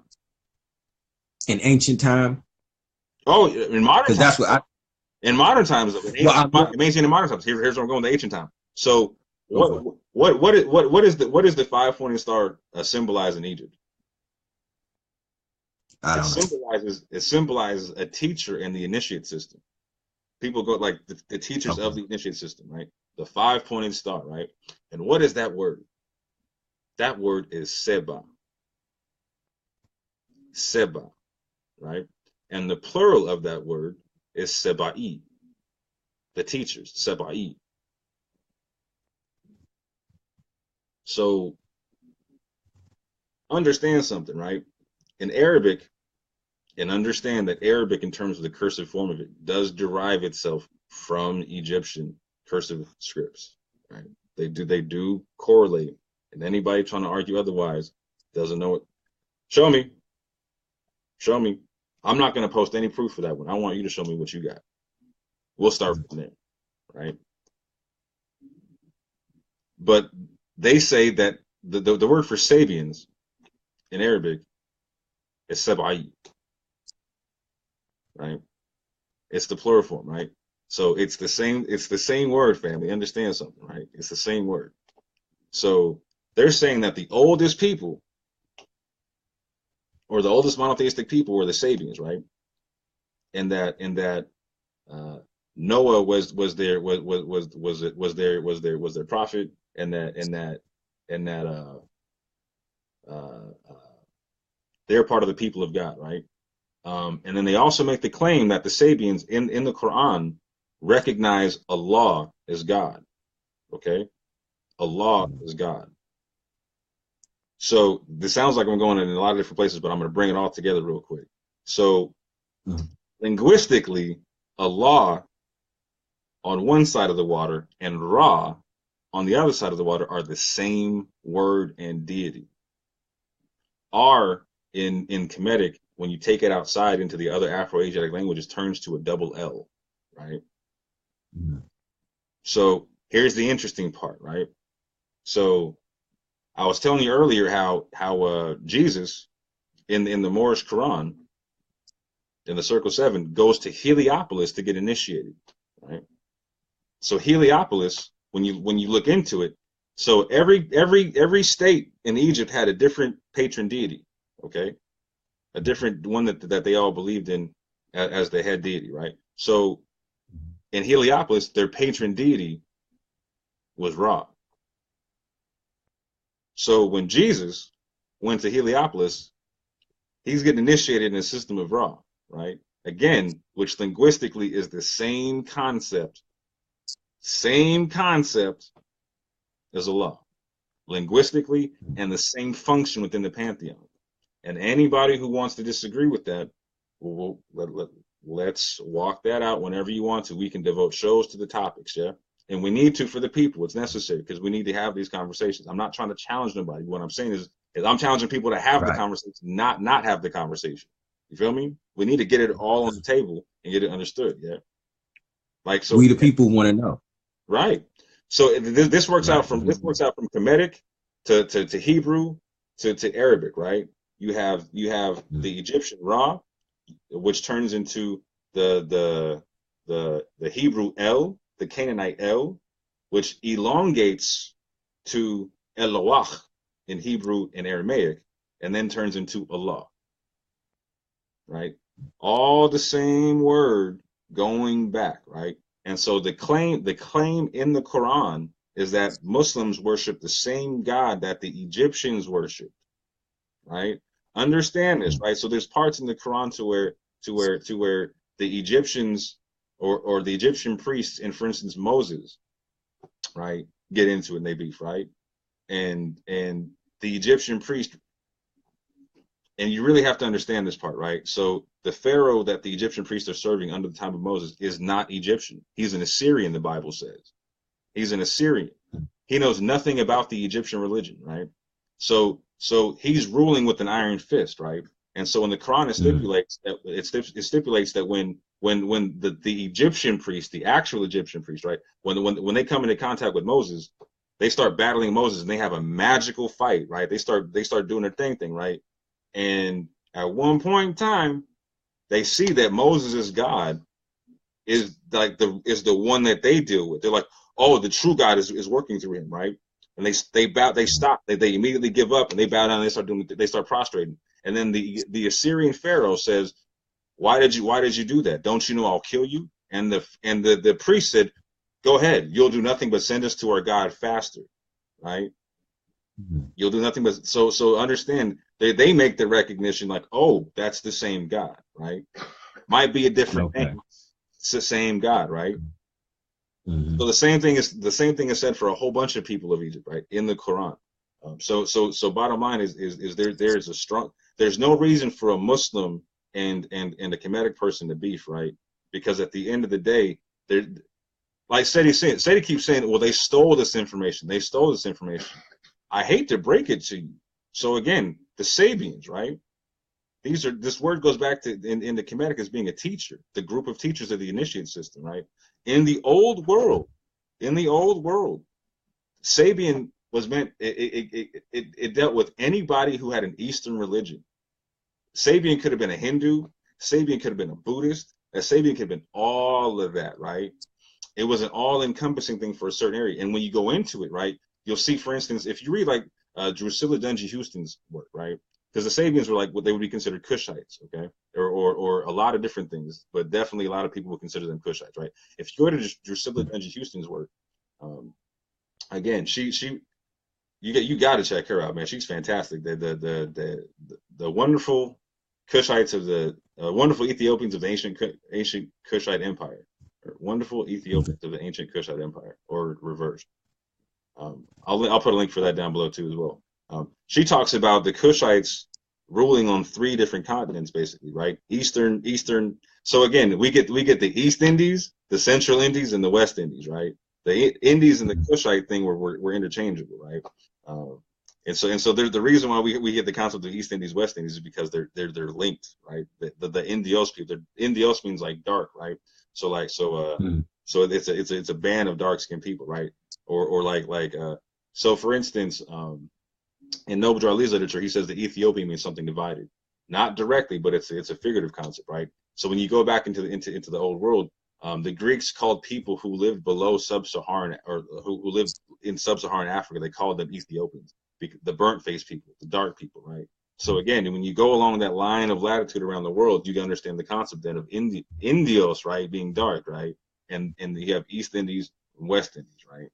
Speaker 2: In ancient time?
Speaker 1: Oh, in modern
Speaker 2: Because
Speaker 1: times.
Speaker 2: that's what I.
Speaker 1: In modern times, in
Speaker 2: Well,
Speaker 1: ancient in modern times. Here's where I'm going with the ancient time. So
Speaker 2: okay.
Speaker 1: what is the five-pointed star symbolize in Egypt?
Speaker 2: I
Speaker 1: It
Speaker 2: don't know.
Speaker 1: symbolizes a teacher in the initiate system. People go like the teachers
Speaker 2: Okay.
Speaker 1: of the initiate system, right? The five-pointed star, right? And what is that word? That word is Seba. Seba, right? And the plural of that word is Sebai, the teachers, Sebai. So understand something, right? In Arabic, and understand that Arabic, in terms of the cursive form of it, does derive itself from Egyptian cursive scripts, right? They do correlate, and anybody trying to argue otherwise doesn't know it. Show me, show me. I'm not going to post any proof for that one. I want you to show me what you got. We'll start from there, right? But they say that the word for Sabians in Arabic is Sabai, right? It's the plural form, right? So it's the same word, family. Understand something, right? It's the same word. So they're saying that the oldest people or the oldest monotheistic people were the Sabians, right? And that uh, Noah was their prophet, and that they're part of the people of God, right? And then they also make the claim that the Sabians in the Quran recognize Allah as God. Okay, Allah is God. So this sounds like I'm going in a lot of different places, but I'm going to bring it all together real quick. So linguistically, Allah on one side of the water and Ra on the other side of the water are the same word and deity. R in Kemetic, when you take it outside into the other Afro-Asiatic languages, turns to a double L, right? So here's the interesting part, right? So I was telling you earlier how Jesus in the Moorish Quran in the Circle 7 goes to Heliopolis to get initiated, right? So Heliopolis, when you look into it, so every state in Egypt had a different patron deity, okay? A different one that they all believed in as the head deity, right? So in Heliopolis, their patron deity was Ra. So when Jesus went to Heliopolis, he's getting initiated in a system of Ra, right? Again, which linguistically is the same concept as Allah, linguistically, and the same function within the pantheon. And anybody who wants to disagree with that, let's walk that out whenever you want to. We can devote shows to the topics, yeah? And we need to for the people. It's necessary because we need to have these conversations. I'm not trying to challenge nobody. What I'm saying is I'm challenging people to have the conversation, not have the conversation. You feel me? We need to get it all on the table and get it understood, yeah? Like, so
Speaker 2: We the people want to know.
Speaker 1: right. So this works out from Kemetic to Hebrew to Arabic, right? You have the Egyptian Ra, which turns into the Hebrew El, the Canaanite El, which elongates to Elohach in Hebrew and Aramaic, and then turns into Allah. Right? All the same word going back, right? And so the claim in the Quran is that Muslims worship the same God that the Egyptians worshiped, right? Understand this, right? So there's parts in the Quran to where the Egyptians or the Egyptian priests and, for instance, Moses, right, get into it and they beef, right? And the Egyptian priest, and you really have to understand this part, right? So the Pharaoh that the Egyptian priests are serving under the time of Moses is not Egyptian. He's an Assyrian, the Bible says. He's an Assyrian. He knows nothing about the Egyptian religion, right? So he's ruling with an iron fist, right? And so in the Quran, it stipulates that when the Egyptian priest, the actual Egyptian priest, right, when they come into contact with Moses, they start battling Moses and they have a magical fight, right? They start doing their thing, right? And at one point in time, they see that Moses' God is like the one that they deal with. They're like, oh, the true God is working through him, right? And they stop, they immediately give up and they bow down and they start prostrating. And then the Assyrian Pharaoh says, why did you do that? Don't you know I'll kill you? And the priest said, go ahead, you'll do nothing but send us to our God faster, right? You'll do nothing but so understand they make the recognition like, oh, that's the same God, right? Might be a different name. It's the same God, right? So the same thing is said for a whole bunch of people of Egypt, right? In the Quran. So bottom line is there's a strong, there's no reason for a Muslim and a Kemetic person to beef, right? Because at the end of the day, they're like Seti keeps saying, well, they stole this information. They stole this information. I hate to break it to you. So again, the Sabians, right? This word goes back to in the Kemetic as being a teacher, the group of teachers of the initiate system, right? In the old world, Sabian was meant it dealt with anybody who had an Eastern religion. Sabian could have been a Hindu, Sabian could have been a Buddhist, a Sabian could have been all of that, right? It was an all-encompassing thing for a certain area. And when you go into it, right, you'll see, for instance, if you read like Drusilla Dungy Houston's work, right? Because the Sabians were like what they would be considered Cushites, okay, or a lot of different things, but definitely a lot of people would consider them Cushites, right? If you go to Drusilla Dungy Houston's work, again, you got to check her out, man. She's fantastic. The wonderful Cushites of the wonderful Ethiopians of the ancient Cushite Empire, or wonderful Ethiopians of the ancient Cushite Empire, or reversed. I'll put a link for that down below too as well. She talks about the Cushites ruling on 3 different continents, basically, right? Eastern. So again, we get the East Indies, the Central Indies, and the West Indies, right? The Indies and the Cushite thing were interchangeable, right? And so there's the reason why we get the concept of East Indies, West Indies is because they're linked, right? The Indios people, Indios means like dark, right? So it's a band of dark skinned people, right? Or so for instance, in Noble Drew Ali's literature, he says that Ethiopia means something divided, not directly, but it's a figurative concept, right? So when you go back into the old world, the Greeks called people who lived below sub-Saharan or who lived in sub-Saharan Africa, they called them Ethiopians, the burnt-faced people, the dark people, right? So again, when you go along that line of latitude around the world, you can understand the concept then of Indios, right, being dark, right, and you have East Indies and West Indies, right?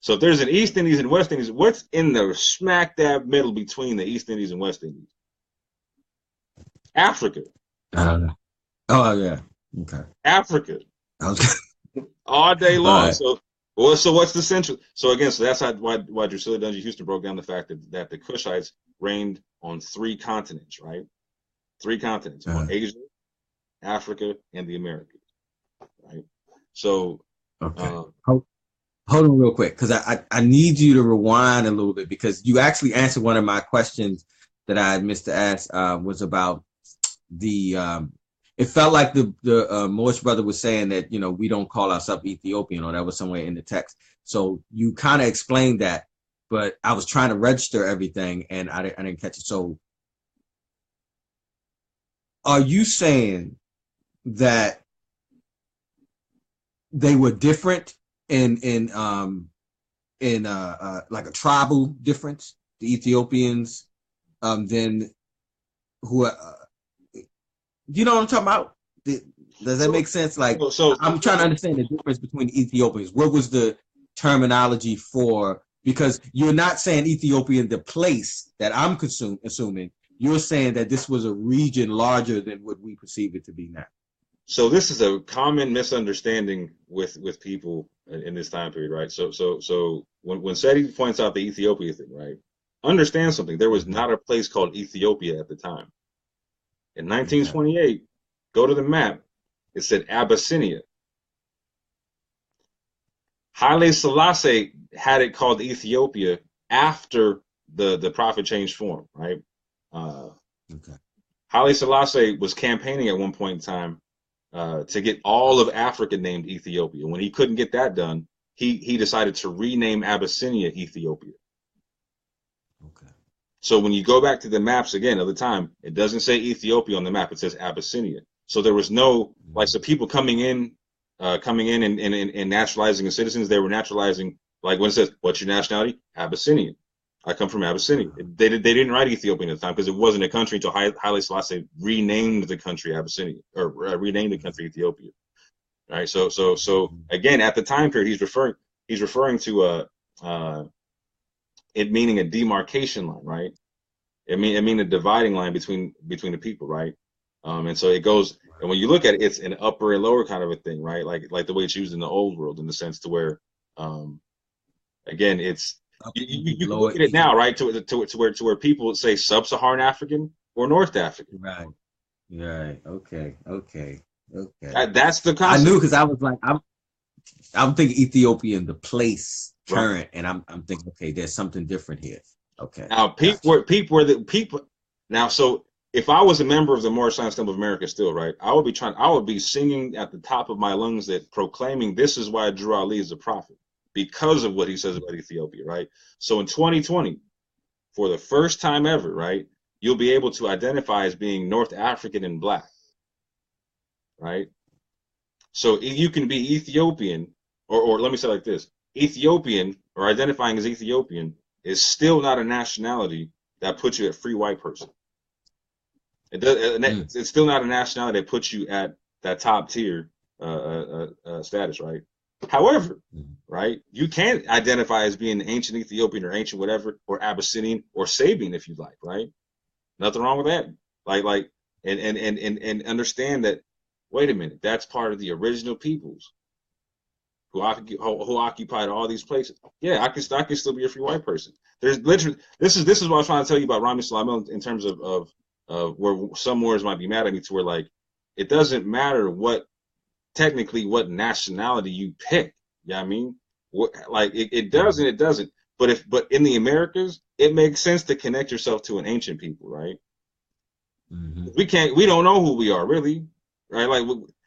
Speaker 1: So if there's an East Indies and West Indies, what's in the smack dab middle between the East Indies and West Indies? Africa.
Speaker 2: Oh yeah. Okay.
Speaker 1: Africa. All day long.
Speaker 2: Right.
Speaker 1: So what's the central? So again, so that's why Drusilla Dungy Houston broke down the fact that the Cushites reigned on 3 continents, right? 3 continents: on Asia, Africa, and the Americas, right? So
Speaker 2: okay. Hold on real quick, because I need you to rewind a little bit, because you actually answered one of my questions that I had missed to ask, was about the it felt like the Moorish brother was saying that, you know, we don't call ourselves Ethiopian, or that was somewhere in the text. So you kind of explained that, but I was trying to register everything and I didn't catch it. So are you saying that they were different in in like a tribal difference. The Ethiopians, then who you know what I'm talking about? Does that make sense? Like, I'm trying to understand the difference between the Ethiopians. What was the terminology for? Because you're not saying Ethiopian, the place that I'm assuming. You're saying that this was a region larger than what we perceive it to be now.
Speaker 1: So this is a common misunderstanding with people in this time period, right? So when Seti points out the Ethiopia thing, right? Understand something. There was not a place called Ethiopia at the time. In 1928, go to the map. It said Abyssinia. Haile Selassie had it called Ethiopia after the prophet changed form, right? Haile Selassie was campaigning at one point in time to get all of Africa named Ethiopia. When he couldn't get that done, he decided to rename Abyssinia Ethiopia.
Speaker 2: Okay.
Speaker 1: So when you go back to the maps again of the time, it doesn't say Ethiopia on the map; it says Abyssinia. So there was no so people coming in and naturalizing as citizens. They were naturalizing like when it says, "What's your nationality?" Abyssinian. I come from Abyssinia. They didn't write Ethiopian at the time because it wasn't a country until Haile Selassie renamed the country Abyssinia or renamed the country Ethiopia. Right. So again, at the time period, he's referring to it meaning a demarcation line, right? It mean a dividing line between the people, right? And so it goes, and when you look at it, it's an upper and lower kind of a thing, right? Like the way it's used in the old world, in the sense to where, again, it's you can look at it now, right? To where people would say sub-Saharan African or North African.
Speaker 2: Right. Right. Okay.
Speaker 1: That's the concept.
Speaker 2: I knew because I was like, I'm thinking Ethiopian, the place, current, right. And I'm thinking, okay, there's something different here. Okay.
Speaker 1: Now, people. Now, so if I was a member of the Moorish Science Temple of America, still, right, I would be singing at the top of my lungs that proclaiming this is why Drew Ali is a prophet because of what he says about Ethiopia, right? So in 2020, for the first time ever, right, you'll be able to identify as being North African and Black, right? So you can be Ethiopian, or let me say it like this: Ethiopian or identifying as Ethiopian is still not a nationality that puts you at free white person. It's still not a nationality that puts you at that top tier status, right? However, right, you can identify as being ancient Ethiopian or ancient whatever, or Abyssinian or Sabian if you like, right? Nothing wrong with that. And understand that. Wait a minute, that's part of the original peoples who occupied all these places. Yeah, I can still be a free white person. There's literally this is what I was trying to tell you about Rami Salamel in terms of where some words might be mad at me, to where like it doesn't matter what nationality you pick. You know what I mean? It doesn't. But in the Americas, it makes sense to connect yourself to an ancient people, right? We don't know who we are really, right?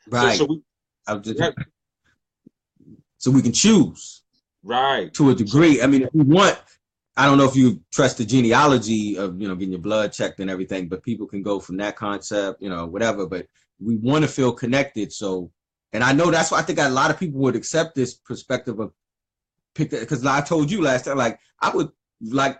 Speaker 2: Right. So we can choose,
Speaker 1: right,
Speaker 2: to a degree. I mean, if we want, I don't know if you trust the genealogy of, getting your blood checked and everything, but people can go from that concept, whatever, but we want to feel connected. So, and I know that's why I think a lot of people would accept this perspective of pick that, because I told you last time, like I would like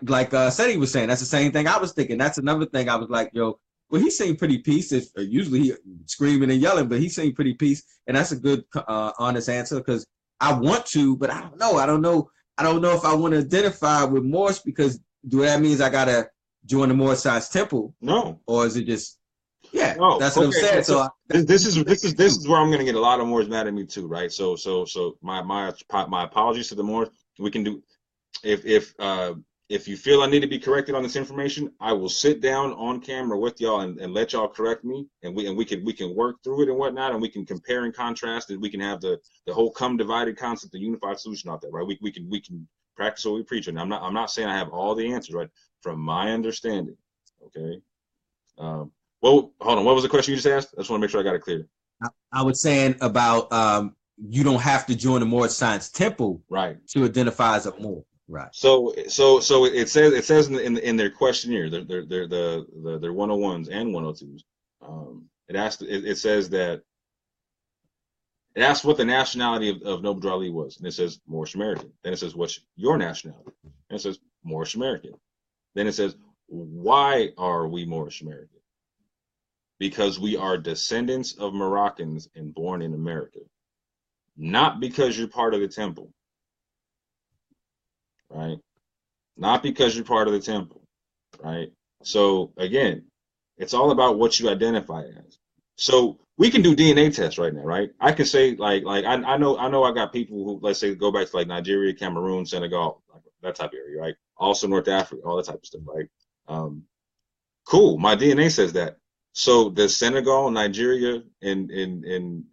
Speaker 2: Seti was saying, that's the same thing I was thinking. That's another thing I was like, yo, well, he seemed pretty peace. Usually he screaming and yelling, but he seemed pretty peace. And that's a good, honest answer, because I want to, but I don't know. I don't know if I want to identify with Moorish, because that means I got to join the Moorish Science Temple?
Speaker 1: No.
Speaker 2: Or is it just, no, that's what I'm saying. So
Speaker 1: this is where I'm going to get a lot of Moors mad at me too, right? So my apologies to the Moors. We can do, if you feel I need to be corrected on this information, I will sit down on camera with y'all and let y'all correct me, and we can work through it and whatnot, and we can compare and contrast, and we can have the whole come divided concept, the unified solution out there, right? We can practice what we preach, and I'm not saying I have all the answers, right? From my understanding, okay. Well, hold on. What was the question you just asked? I just want to make sure I got it clear.
Speaker 2: I was saying about you don't have to join the Moorish Science Temple,
Speaker 1: right,
Speaker 2: to identify as a Moor. Right.
Speaker 1: So it says in their questionnaire, their 101s and 102s. It says that And that's what the nationality of Noble Ali was. And it says Moorish American. Then it says, what's your nationality? And it says Moorish American. Then it says, why are we Moorish American? Because we are descendants of Moroccans and born in America. Not because you're part of the temple. Right? Not because you're part of the temple. Right? So again, it's all about what you identify as. So we can do DNA tests right now, right? I can say like I know I got people who, let's say, go back to like Nigeria, Cameroon, Senegal, like that type of area, right? Also North Africa, all that type of stuff, right? Cool. My DNA says that. So does Senegal, Nigeria, and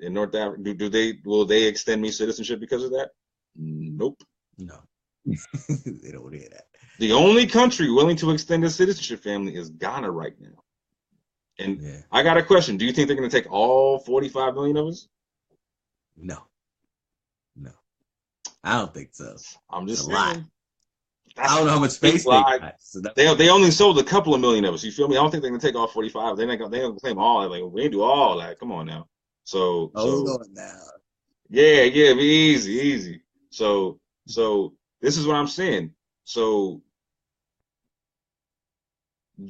Speaker 1: North Africa, will they extend me citizenship because of that? Nope.
Speaker 2: No. They don't hear that.
Speaker 1: The only country willing to extend a citizenship family is Ghana right now. And yeah. I got a question. Do you think they're going to take all 45 million of us?
Speaker 2: No. No. I don't think so.
Speaker 1: I'm just saying.
Speaker 2: I don't know how much space they got.
Speaker 1: So they only sold a couple of million of us. You feel me? I don't think they're going to take all 45. They're not going to claim all. Like, we ain't do all that. Come on now. So yeah, be easy. So this is what I'm saying. So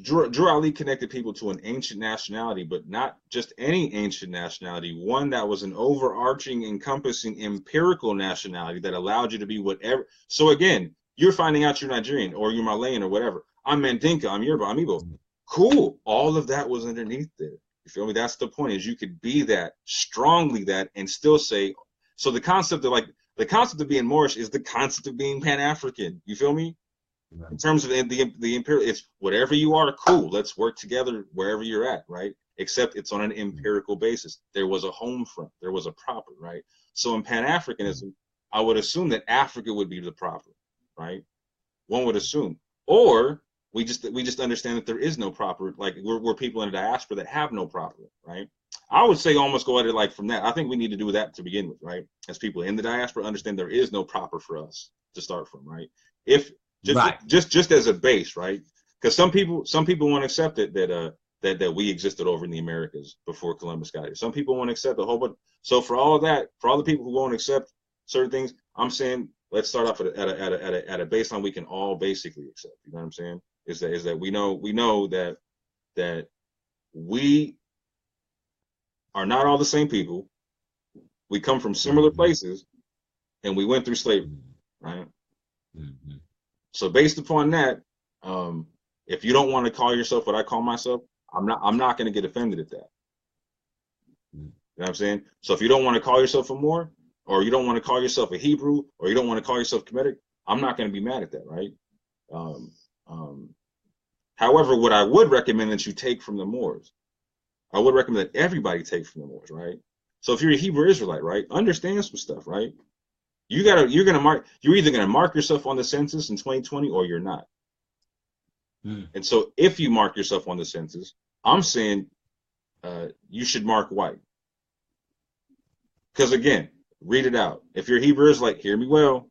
Speaker 1: Drew Ali connected people to an ancient nationality, but not just any ancient nationality, one that was an overarching, encompassing, empirical nationality that allowed you to be whatever. So again, you're finding out you're Nigerian or you're Malayan or whatever. I'm Mandinka, I'm Yoruba, I'm Igbo. Cool. All of that was underneath there. You feel me? That's the point, is you could be that, strongly that, and still say, so the concept of being Moorish is the concept of being Pan-African. You feel me? In terms of the imperial, it's whatever you are, cool. Let's work together wherever you're at, right? Except it's on an empirical basis. There was a home front. There was a proper, right? So in Pan-Africanism, I would assume that Africa would be the proper, right? One would assume. Or we just understand that there is no proper, like we're people in the diaspora that have no proper, right? I would say almost go at it like from that. I think we need to do that to begin with, right? As people in the diaspora understand there is no proper for us to start from, right? Just as a base, right? Because some people won't accept it that we existed over in the Americas before Columbus got here. Some people won't accept a whole bunch. So for all of that, for all the people who won't accept certain things, I'm saying let's start off at a baseline we can all basically accept. You know what I'm saying? Is that we know that we are not all the same people. We come from similar places, and we went through slavery, right? Mm-hmm. So based upon that, if you don't want to call yourself what I call myself, I'm not going to get offended at that. You know what I'm saying? So if you don't want to call yourself a Moor, or you don't want to call yourself a Hebrew, or you don't want to call yourself Kemetic, I'm not going to be mad at that, right? However, what I would recommend that you take from the Moors, I would recommend that everybody take from the Moors, right? So if you're a Hebrew Israelite, right, understand some stuff, right? You're either gonna mark yourself on the census in 2020 or you're not. And so if you mark yourself on the census, I'm saying you should mark white. Because again, read it out. If you're a Hebrew Israelite, hear me well.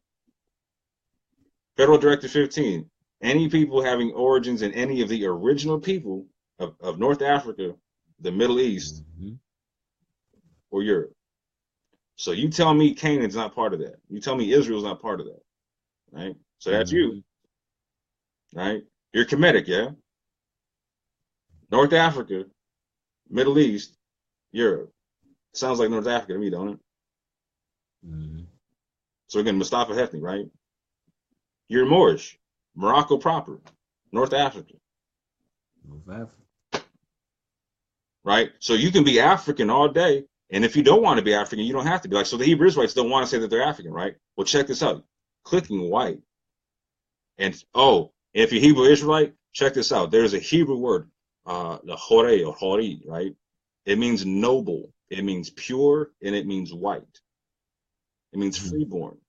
Speaker 1: Federal Directive 15, any people having origins in any of the original people of North Africa, the Middle East, or Europe. So you tell me Canaan's not part of that. You tell me Israel's not part of that, right? So that's you, right? You're Kemetic, yeah? North Africa, Middle East, Europe. Sounds like North Africa to me, don't it? So again, Mustafa Hefni, right? You're Moorish, Morocco proper, North Africa. Right? So you can be African all day. And if you don't want to be African, you don't have to be. Like, so the Hebrew Israelites don't want to say that they're African, right? Well, check this out. Clicking white. And, if you're Hebrew Israelite, check this out. There's a Hebrew word, the hore or hori, right? It means noble. It means pure, and it means white. It means freeborn.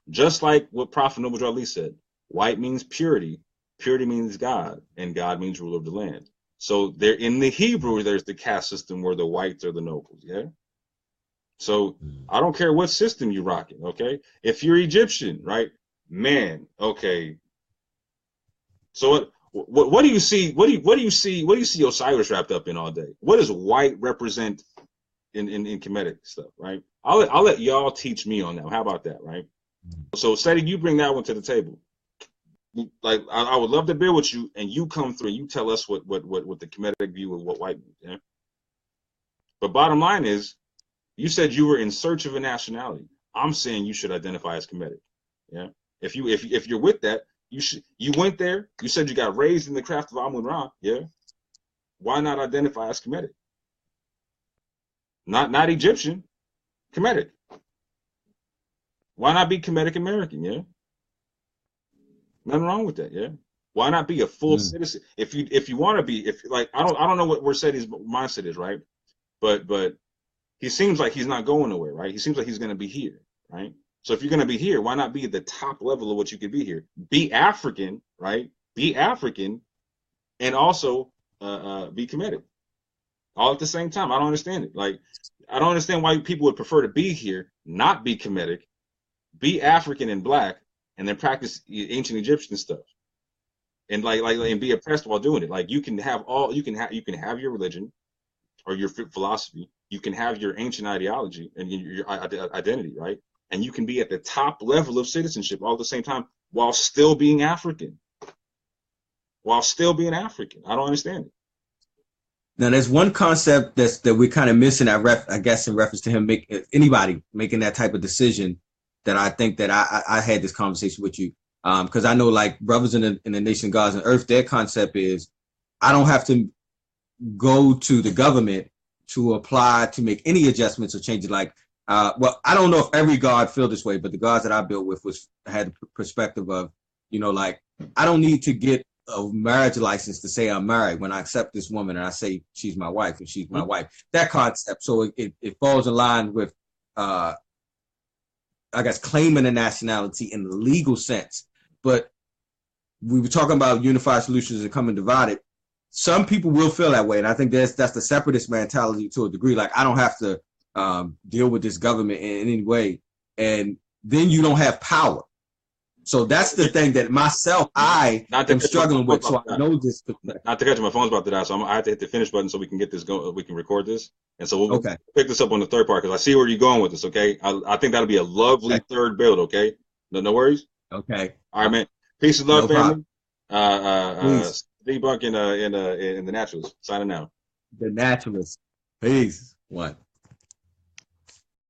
Speaker 1: Just like what Prophet Noble Ali said. White means purity. Purity means God, and God means ruler of the land. So there, in the Hebrew, there's the caste system where the whites are the nobles, yeah? So I don't care what system you're rocking, okay? If you're Egyptian, right? Man, okay. So what do you see? What do you see Osiris wrapped up in all day? What does white represent in Kemetic stuff, right? I'll let y'all teach me on that. How about that, right? So Seti, you bring that one to the table. Like I would love to build with you, and you come through and you tell us what the Kemetic view of what white means. Yeah. But bottom line is, you said you were in search of a nationality. I'm saying you should identify as Kemetic. Yeah. If you're with that, you went there. You said you got raised in the craft of Amun-Ra. Yeah. Why not identify as Kemetic? Not Egyptian, Kemetic. Why not be Kemetic American? Yeah. Nothing wrong with that. Yeah. Why not be a full citizen? If you want to be, if like I don't know where Seti's mindset is, right? But he seems like he's not going nowhere, right? He seems like he's going to be here, right? So if you're going to be here, why not be at the top level of what you could be here? Be African, right? Be African, and also be Kemetic, all at the same time. I don't understand it. Like, I don't understand why people would prefer to be here, not be Kemetic, be African and black, and then practice ancient Egyptian stuff, and and be oppressed while doing it. Like, you can have your religion or your philosophy. You can have your ancient ideology and your identity, right? And you can be at the top level of citizenship all at the same time while still being African. While still being African. I don't understand it.
Speaker 2: Now, there's one concept that we're kind of missing. I guess in reference to him, anybody making that type of decision, that I think that I had this conversation with you, because I know, like, brothers in the nation of God's and earth, their concept is, I don't have to go to the government to apply to make any adjustments or changes. Like, well, I don't know if every God feel this way, but the gods that I built with had the perspective of, like, I don't need to get a marriage license to say I'm married when I accept this woman and I say she's my wife and she's my wife. That concept. So it falls in line with, I guess, claiming a nationality in the legal sense. But we were talking about unified solutions and coming divided. Some people will feel that way, and I think that's the separatist mentality to a degree. Like, I don't have to deal with this government in any way, and then you don't have power. So that's the thing that I am struggling with. So I know this.
Speaker 1: Not to cut you, my phone's about to die, so I have to hit the finish button so we can get this going. We can record this, and so we'll pick this up on the third part, because I see where you're going with this. Okay, I think that'll be a lovely third build. Okay, no worries.
Speaker 2: Okay.
Speaker 1: All right, man. Peace and love, family. Debunk in the Naturalists. Signing out.
Speaker 2: The Naturalists. Peace. One.